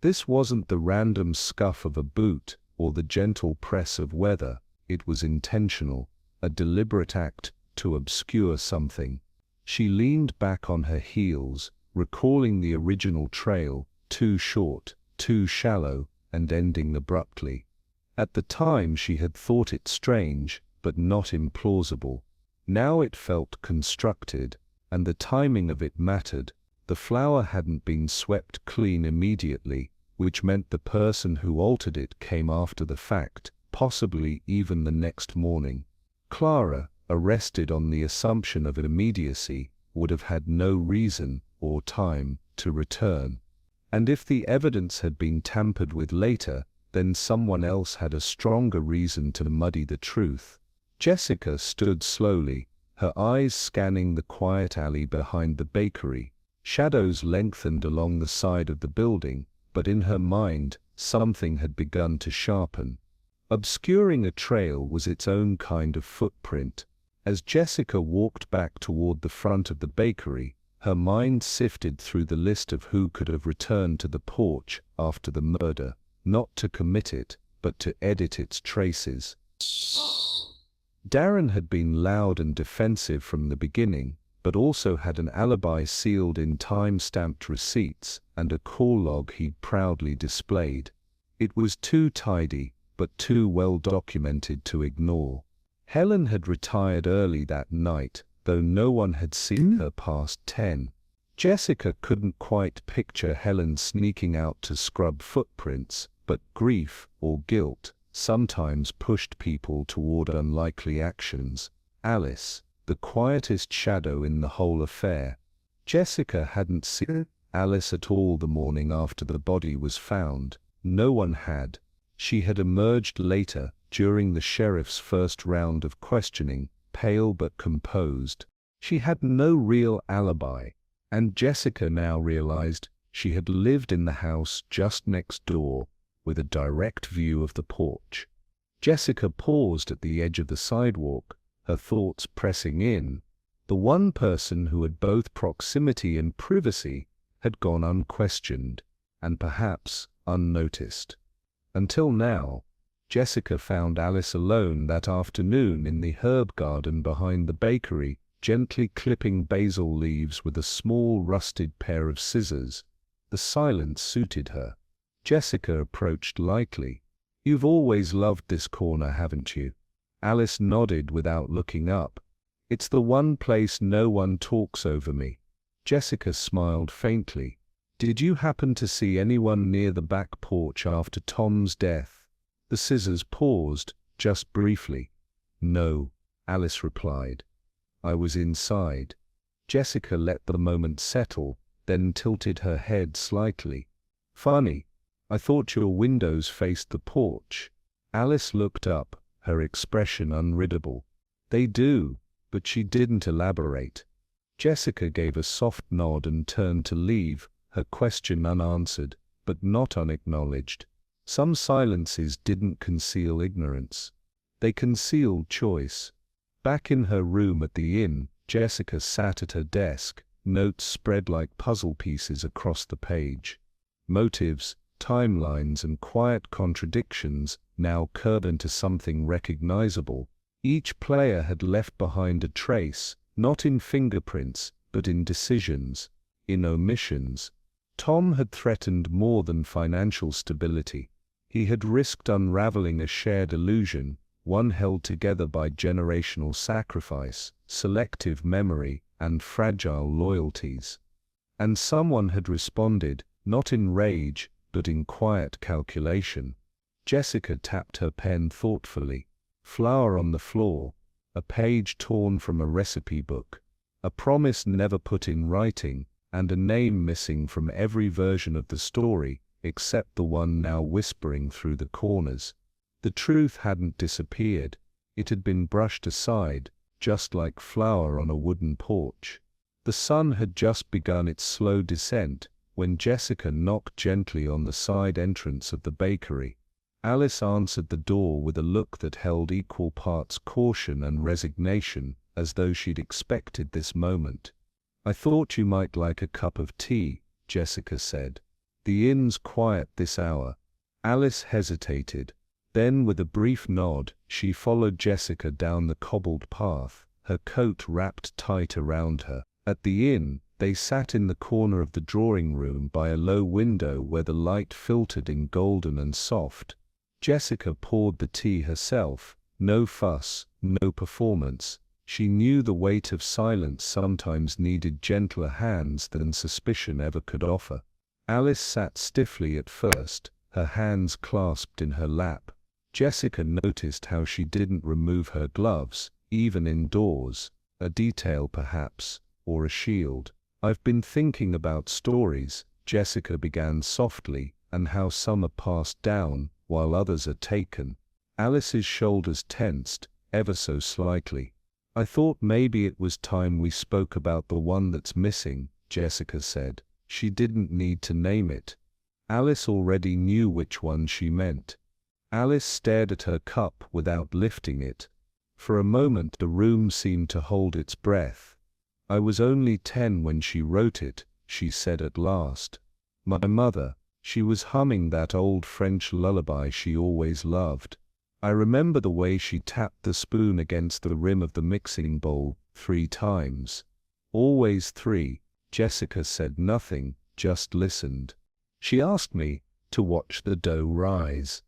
This wasn't the random scuff of a boot or the gentle press of weather. It was intentional, a deliberate act to obscure something. She leaned back on her heels, recalling the original trail, too short, too shallow, and ending abruptly. At the time she had thought it strange, but not implausible. Now it felt constructed, and the timing of it mattered. The flower hadn't been swept clean immediately, which meant the person who altered it came after the fact, possibly even the next morning. Clara, arrested on the assumption of immediacy, would have had no reason or time to return. And if the evidence had been tampered with later, then someone else had a stronger reason to muddy the truth. Jessica stood slowly, her eyes scanning the quiet alley behind the bakery. Shadows lengthened along the side of the building, but in her mind, something had begun to sharpen. Obscuring a trail was its own kind of footprint. As Jessica walked back toward the front of the bakery, her mind sifted through the list of who could have returned to the porch after the murder, not to commit it, but to edit its traces. Darren had been loud and defensive from the beginning, but also had an alibi sealed in time-stamped receipts and a call log he'd proudly displayed. It was too tidy, but too well documented to ignore. Helen had retired early that night, though no one had seen her past 10. Jessica couldn't quite picture Helen sneaking out to scrub footprints, but grief or guilt sometimes pushed people toward unlikely actions. Alice, the quietest shadow in the whole affair. Jessica hadn't seen Alice at all the morning after the body was found. No one had. She had emerged later, during the sheriff's first round of questioning, pale but composed. She had no real alibi, and Jessica now realized she had lived in the house just next door, with a direct view of the porch. Jessica paused at the edge of the sidewalk, her thoughts pressing in. The one person who had both proximity and privacy had gone unquestioned, and perhaps unnoticed. Until now, Jessica found Alice alone that afternoon in the herb garden behind the bakery, gently clipping basil leaves with a small rusted pair of scissors. The silence suited her. Jessica approached lightly. "You've always loved this corner, haven't you?" Alice nodded without looking up. "It's the one place no one talks over me." Jessica smiled faintly. "Did you happen to see anyone near the back porch after Tom's death?" The scissors paused, just briefly. "No," Alice replied. "I was inside." Jessica let the moment settle, then tilted her head slightly. "Funny. I thought your windows faced the porch." Alice looked up, her expression unreadable. "They do," but she didn't elaborate. Jessica gave a soft nod and turned to leave, her question unanswered, but not unacknowledged. Some silences didn't conceal ignorance. They concealed choice. Back in her room at the inn, Jessica sat at her desk, notes spread like puzzle pieces across the page. Motives, timelines and quiet contradictions now curved into something recognizable. Each player had left behind a trace, not in fingerprints, but in decisions, in omissions. Tom had threatened more than financial stability. He had risked unraveling a shared illusion, one held together by generational sacrifice, selective memory, and fragile loyalties. And someone had responded, not in rage, but in quiet calculation. Jessica tapped her pen thoughtfully. Flour on the floor, a page torn from a recipe book, a promise never put in writing, and a name missing from every version of the story, except the one now whispering through the corners. The truth hadn't disappeared. It had been brushed aside, just like flour on a wooden porch. The sun had just begun its slow descent, when Jessica knocked gently on the side entrance of the bakery. Alice answered the door with a look that held equal parts caution and resignation, as though she'd expected this moment. "I thought you might like a cup of tea," Jessica said. "The inn's quiet this hour." Alice hesitated. Then, with a brief nod, she followed Jessica down the cobbled path, her coat wrapped tight around her. At the inn, they sat in the corner of the drawing room by a low window where the light filtered in golden and soft. Jessica poured the tea herself, no fuss, no performance. She knew the weight of silence sometimes needed gentler hands than suspicion ever could offer. Alice sat stiffly at first, her hands clasped in her lap. Jessica noticed how she didn't remove her gloves, even indoors, a detail perhaps, or a shield. I've been thinking about stories, Jessica began softly, and how some are passed down, while others are taken. Alice's shoulders tensed, ever so slightly. I thought maybe it was time we spoke about the one that's missing, Jessica said. She didn't need to name it. Alice already knew which one she meant. Alice stared at her cup without lifting it. For a moment the room seemed to hold its breath. I was only 10 when she wrote it, she said at last. My mother, she was humming that old French lullaby she always loved. I remember the way she tapped the spoon against the rim of the mixing bowl 3 times. Always 3. Jessica said nothing, just listened. She asked me to watch the dough rise.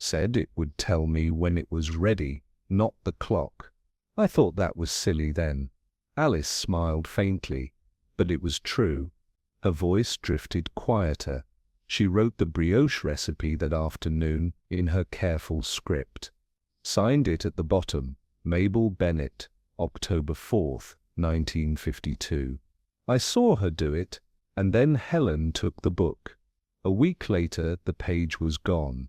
Said it would tell me when it was ready, not the clock. I thought that was silly then. Alice smiled faintly, but it was true. Her voice drifted quieter. She wrote the brioche recipe that afternoon in her careful script. Signed it at the bottom, Mabel Bennett, October 4th, 1952. I saw her do it, and then Helen took the book. A week later the page was gone.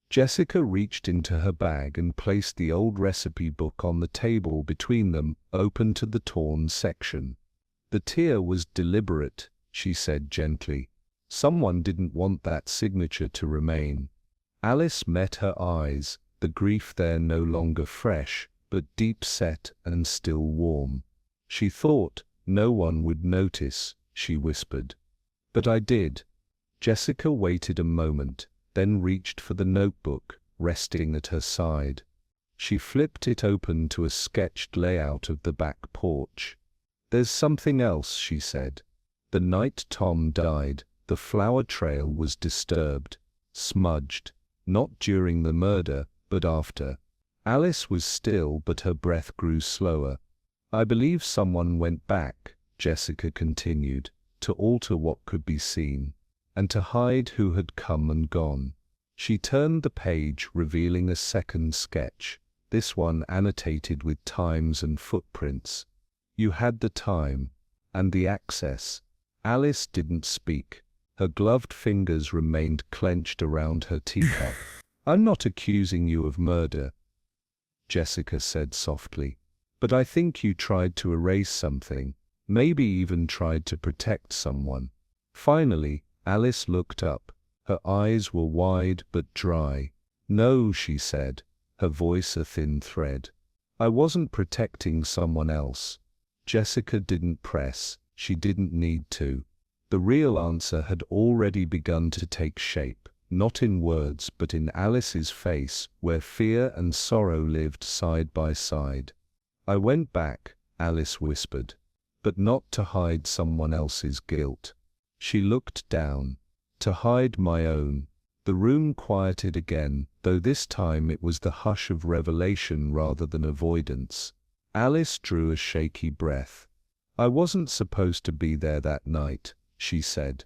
Jessica reached into her bag and placed the old recipe book on the table between them, open to the torn section. The tear was deliberate, she said gently. Someone didn't want that signature to remain. Alice met her eyes, the grief there no longer fresh, but deep-set and still warm. She thought no one would notice, she whispered. But I did. Jessica waited a moment, then reached for the notebook, resting at her side. She flipped it open to a sketched layout of the back porch. There's something else, she said. The night Tom died, the flower trail was disturbed, smudged, not during the murder, but after. Alice was still, but her breath grew slower. I believe someone went back, Jessica continued, to alter what could be seen, and to hide who had come and gone. She turned the page, revealing a second sketch, this one annotated with times and footprints. You had the time, and the access. Alice didn't speak. Her gloved fingers remained clenched around her teacup. I'm not accusing you of murder, Jessica said softly. But I think you tried to erase something, maybe even tried to protect someone. Finally, Alice looked up. Her eyes were wide but dry. No, she said, her voice a thin thread. I wasn't protecting someone else. Jessica didn't press. She didn't need to. The real answer had already begun to take shape, not in words but in Alice's face, where fear and sorrow lived side by side. I went back, Alice whispered, but not to hide someone else's guilt. She looked down. To hide my own. The room quieted again, though this time it was the hush of revelation rather than avoidance. Alice drew a shaky breath. I wasn't supposed to be there that night, she said.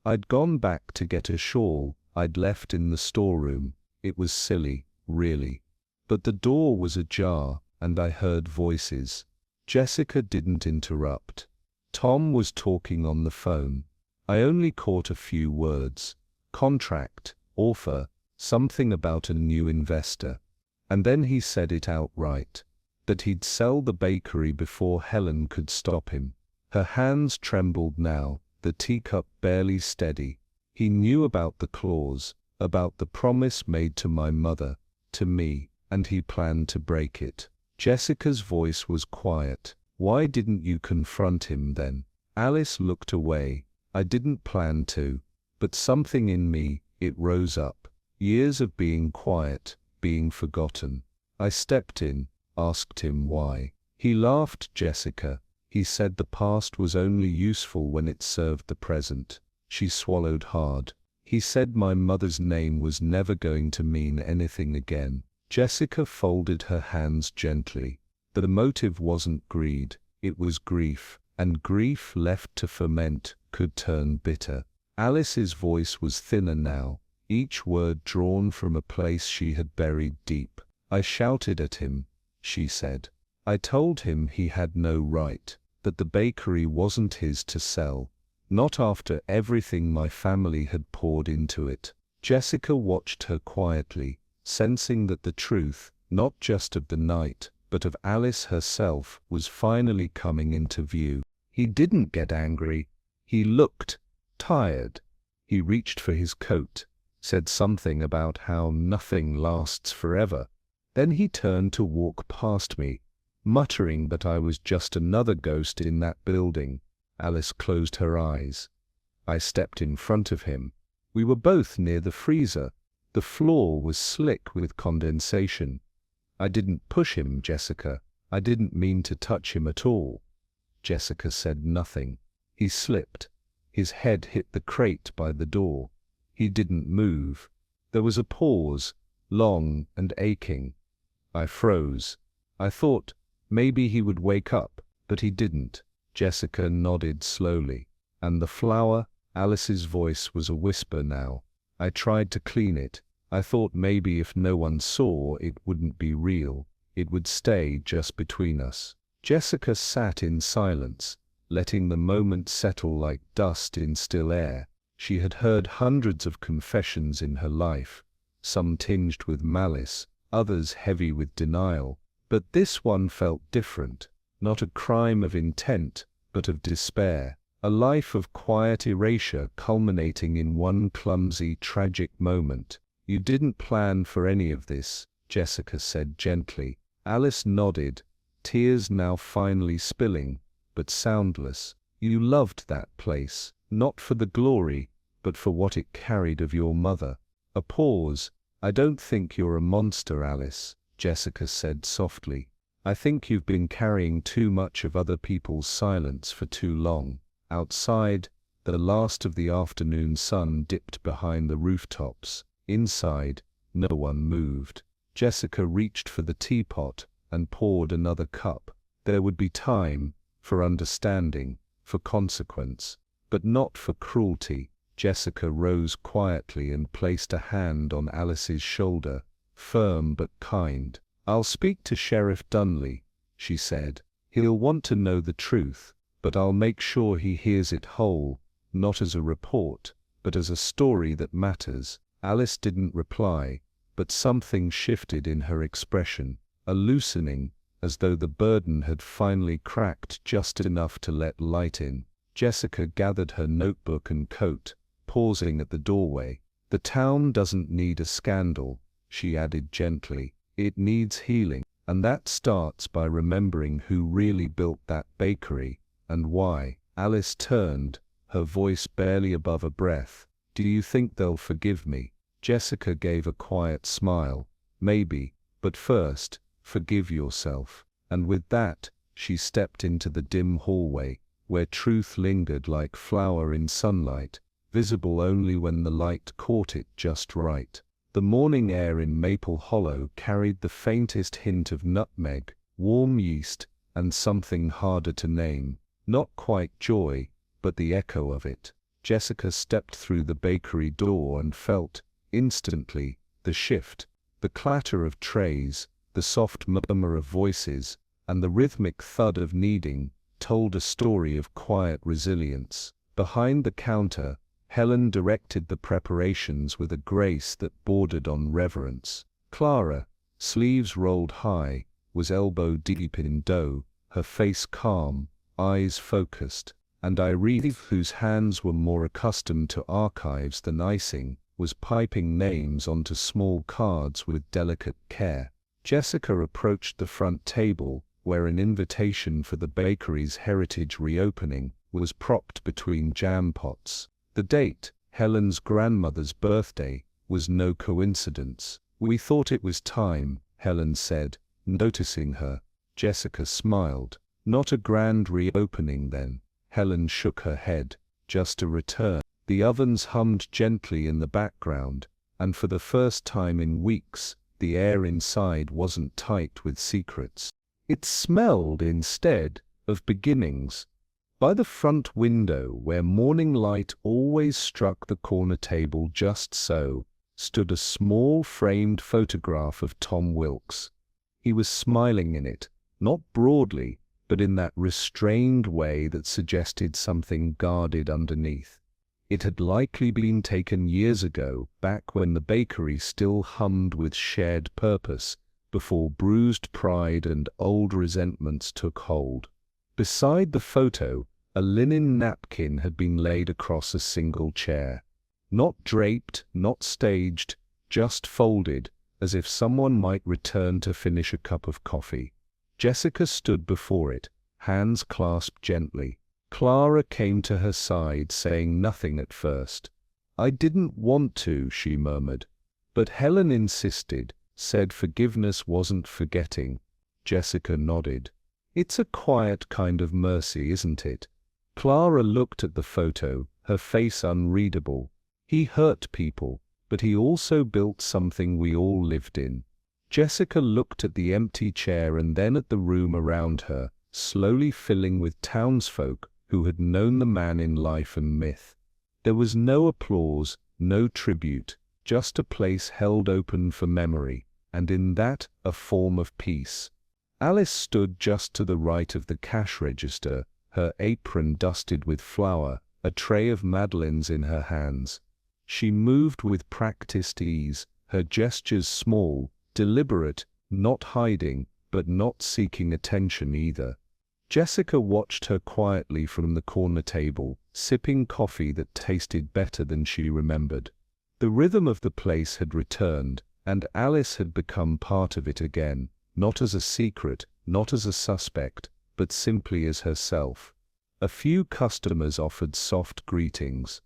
I'd gone back to get a shawl I'd left in the storeroom. It was silly, really. But the door was ajar, and I heard voices. Jessica didn't interrupt. Tom was talking on the phone. I only caught a few words. Contract, offer, something about a new investor. And then he said it outright. That he'd sell the bakery before Helen could stop him. Her hands trembled now, the teacup barely steady. He knew about the clause, about the promise made to my mother, to me, and he planned to break it. Jessica's voice was quiet. Why didn't you confront him then? Alice looked away. I didn't plan to, but something in me, it rose up. Years of being quiet, being forgotten. I stepped in, asked him why. He laughed, Jessica. He said the past was only useful when it served the present. She swallowed hard. He said my mother's name was never going to mean anything again. Jessica folded her hands gently. The motive wasn't greed, it was grief, and grief left to ferment could turn bitter. Alice's voice was thinner now, each word drawn from a place she had buried deep. I shouted at him, she said. I told him he had no right, that the bakery wasn't his to sell, not after everything my family had poured into it. Jessica watched her quietly, sensing that the truth, not just of the night, but of Alice herself, was finally coming into view. He didn't get angry. He looked tired. He reached for his coat, said something about how nothing lasts forever. Then he turned to walk past me, muttering that I was just another ghost in that building. Alice closed her eyes. I stepped in front of him. We were both near the freezer. The floor was slick with condensation. I didn't push him, Jessica. I didn't mean to touch him at all. Jessica said nothing. He slipped. His head hit the crate by the door. He didn't move. There was a pause, long and aching. I froze. I thought maybe he would wake up, but he didn't. Jessica nodded slowly. And the flower? Alice's voice was a whisper now. I tried to clean it. I thought maybe if no one saw, it wouldn't be real. It would stay just between us. Jessica sat in silence, letting the moment settle like dust in still air. She had heard hundreds of confessions in her life, some tinged with malice, others heavy with denial. But this one felt different. Not a crime of intent, but of despair. A life of quiet erasure culminating in one clumsy, tragic moment. You didn't plan for any of this, Jessica said gently. Alice nodded, tears now finally spilling, but soundless. You loved that place, not for the glory, but for what it carried of your mother. A pause. I don't think you're a monster, Alice, Jessica said softly. I think you've been carrying too much of other people's silence for too long. Outside, the last of the afternoon sun dipped behind the rooftops. Inside, no one moved. Jessica reached for the teapot and poured another cup. There would be time for understanding, for consequence, but not for cruelty. Jessica rose quietly and placed a hand on Alice's shoulder, firm but kind. I'll speak to Sheriff Dunley, she said. He'll want to know the truth, but I'll make sure he hears it whole, not as a report, but as a story that matters. Alice didn't reply, but something shifted in her expression, a loosening, as though the burden had finally cracked just enough to let light in. Jessica gathered her notebook and coat, pausing at the doorway. The town doesn't need a scandal, she added gently. It needs healing, and that starts by remembering who really built that bakery, and why. Alice turned, her voice barely above a breath. Do you think they'll forgive me? Jessica gave a quiet smile. Maybe, but first, forgive yourself. And with that, she stepped into the dim hallway, where truth lingered like flower in sunlight, visible only when the light caught it just right. The morning air in Maple Hollow carried the faintest hint of nutmeg, warm yeast, and something harder to name. Not quite joy, but the echo of it. Jessica stepped through the bakery door and felt, instantly, the shift. The clatter of trays, the soft murmur of voices, and the rhythmic thud of kneading, told a story of quiet resilience. Behind the counter, Helen directed the preparations with a grace that bordered on reverence. Clara, sleeves rolled high, was elbow-deep in dough, her face calm, eyes focused, and Irene, whose hands were more accustomed to archives than icing, was piping names onto small cards with delicate care. Jessica approached the front table, where an invitation for the bakery's heritage reopening was propped between jam pots. The date, Helen's grandmother's birthday, was no coincidence. We thought it was time, Helen said, noticing her. Jessica smiled. Not a grand reopening then. Helen shook her head. Just a return. The ovens hummed gently in the background, and for the first time in weeks, the air inside wasn't tight with secrets. It smelled, instead, of beginnings. By the front window, where morning light always struck the corner table just so, stood a small framed photograph of Tom Wilkes. He was smiling in it, Not broadly, but in that restrained way that suggested something guarded underneath. It had likely been taken years ago, back when the bakery still hummed with shared purpose, before bruised pride and old resentments took hold. Beside the photo, a linen napkin had been laid across a single chair. Not draped, not staged, just folded, as if someone might return to finish a cup of coffee. Jessica stood before it, hands clasped gently. Clara came to her side, saying nothing at first. "I didn't want to," she murmured. But Helen insisted, said forgiveness wasn't forgetting. Jessica nodded. "It's a quiet kind of mercy, isn't it?" Clara looked at the photo, her face unreadable. He hurt people, but he also built something we all lived in. Jessica looked at the empty chair and then at the room around her, slowly filling with townsfolk who had known the man in life and myth. There was no applause, no tribute, just a place held open for memory, and in that, a form of peace. Alice stood just to the right of the cash register, her apron dusted with flour, a tray of madeleines in her hands. She moved with practiced ease, her gestures small, deliberate, not hiding, but not seeking attention either. Jessica watched her quietly from the corner table, sipping coffee that tasted better than she remembered. The rhythm of the place had returned, and Alice had become part of it again, not as a secret, not as a suspect, but simply as herself. A few customers offered soft greetings.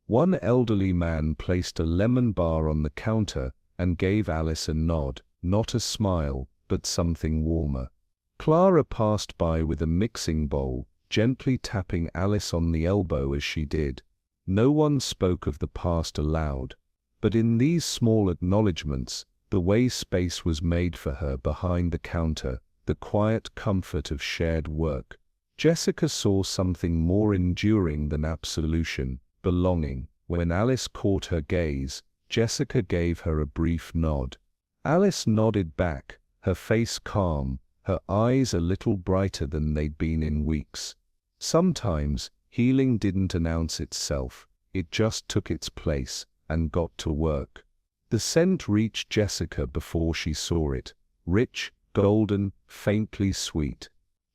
One elderly man placed a lemon bar on the counter and gave Alice a nod, not a smile, but something warmer. Clara passed by with a mixing bowl, gently tapping Alice on the elbow as she did. No one spoke of the past aloud, but in these small acknowledgments, the way space was made for her behind the counter, the quiet comfort of shared work, Jessica saw something more enduring than absolution, belonging. When Alice caught her gaze, Jessica gave her a brief nod. Alice nodded back, her face calm, her eyes a little brighter than they'd been in weeks. Sometimes, healing didn't announce itself, it just took its place, and got to work. The scent reached Jessica before she saw it, rich, golden, faintly sweet.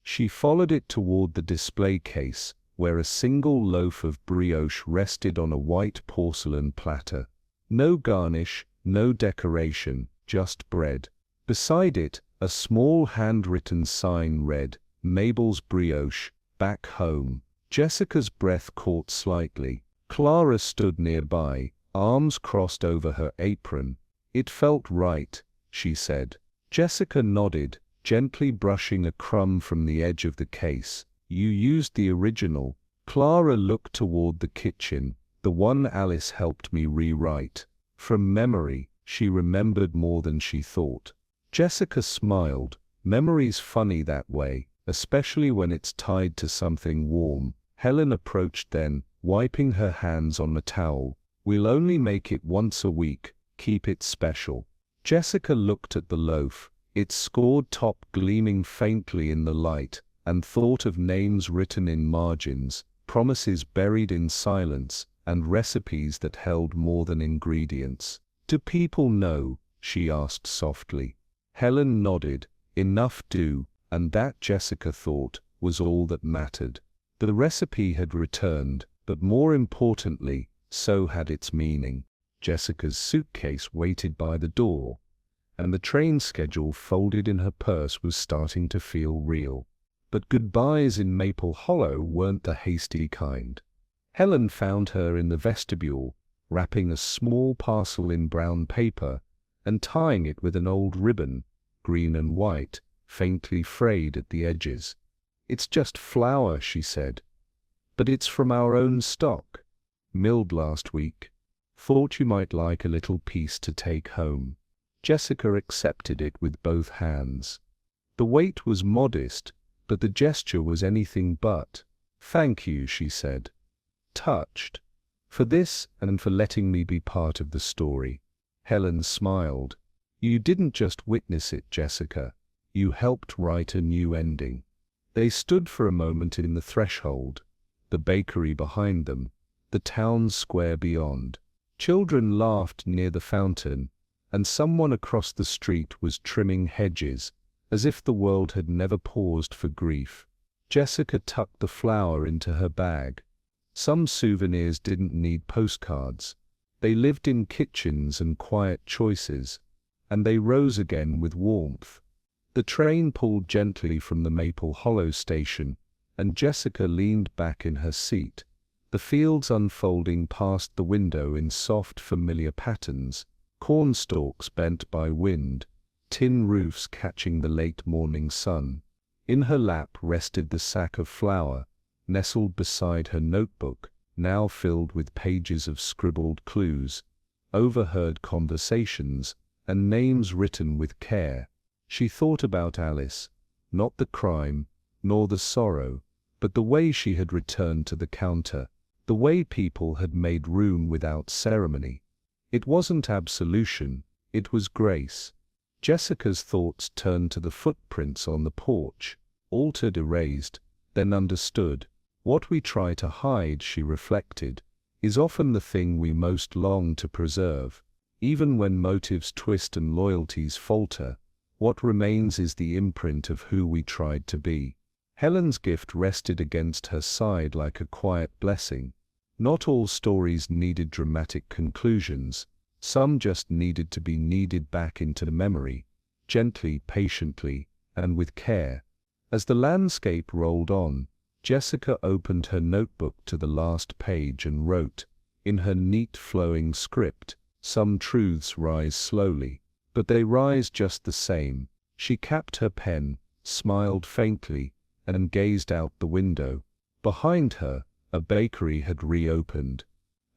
She followed it toward the display case, where a single loaf of brioche rested on a white porcelain platter. No garnish, no decoration, just bread. Beside it, a small handwritten sign read, "Mabel's Brioche, Back Home." Jessica's breath caught slightly. Clara stood nearby, arms crossed over her apron. "It felt right," she said. Jessica nodded, gently brushing a crumb from the edge of the case. "You used the original." Clara looked toward the kitchen, "The one Alice helped me rewrite." From memory, she remembered more than she thought. Jessica smiled. Memory's funny that way, especially when it's tied to something warm. Helen approached then, wiping her hands on the towel. "We'll only make it once a week, keep it special." Jessica looked at the loaf, its scored top gleaming faintly in the light, and thought of names written in margins, promises buried in silence, and recipes that held more than ingredients. "Do people know?" she asked softly. Helen nodded. Enough do, and that, Jessica thought, was all that mattered. The recipe had returned, but more importantly, so had its meaning. Jessica's suitcase waited by the door, and the train schedule folded in her purse was starting to feel real. But goodbyes in Maple Hollow weren't the hasty kind. Helen found her in the vestibule, wrapping a small parcel in brown paper and tying it with an old ribbon, green and white, faintly frayed at the edges. "It's just flour," she said. "But it's from our own stock. Milled last week. Thought you might like a little piece to take home." Jessica accepted it with both hands. The weight was modest, but the gesture was anything but. "Thank you," she said. Touched. "For this, and for letting me be part of the story." Helen smiled. "You didn't just witness it, Jessica. You helped write a new ending." They stood for a moment in the threshold, the bakery behind them, the town square beyond. Children laughed near the fountain, and someone across the street was trimming hedges, as if the world had never paused for grief. Jessica tucked the flower into her bag. Some souvenirs didn't need postcards. They lived in kitchens and quiet choices, and they rose again with warmth. The train pulled gently from the Maple Hollow station, and Jessica leaned back in her seat, the fields unfolding past the window in soft, familiar patterns, cornstalks bent by wind, tin roofs catching the late morning sun. In her lap rested the sack of flour, nestled beside her notebook, now filled with pages of scribbled clues, overheard conversations, and names written with care. She thought about Alice, not the crime, nor the sorrow, but the way she had returned to the counter, the way people had made room without ceremony. It wasn't absolution, it was grace. Jessica's thoughts turned to the footprints on the porch, altered, erased, then understood. What we try to hide, she reflected, is often the thing we most long to preserve. Even when motives twist and loyalties falter, what remains is the imprint of who we tried to be. Helen's gift rested against her side like a quiet blessing. Not all stories needed dramatic conclusions. Some just needed to be kneaded back into memory, gently, patiently, and with care. As the landscape rolled on, Jessica opened her notebook to the last page and wrote, in her neat flowing script, "Some truths rise slowly, but they rise just the same." She capped her pen, smiled faintly, and gazed out the window. Behind her, a bakery had reopened.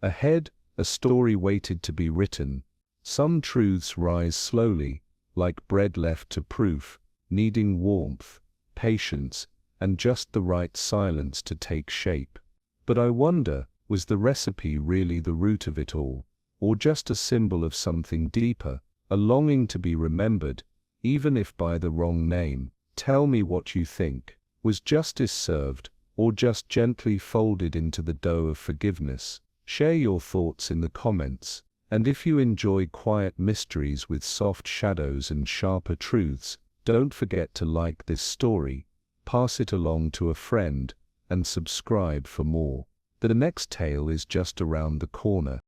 Ahead, a story waited to be written. Some truths rise slowly, like bread left to proof, needing warmth, patience, and just the right silence to take shape. But I wonder, was the recipe really the root of it all, or just a symbol of something deeper, a longing to be remembered, even if by the wrong name? Tell me what you think. Was justice served, or just gently folded into the dough of forgiveness? Share your thoughts in the comments, and if you enjoy quiet mysteries with soft shadows and sharper truths, don't forget to like this story, pass it along to a friend, and subscribe for more. The next tale is just around the corner.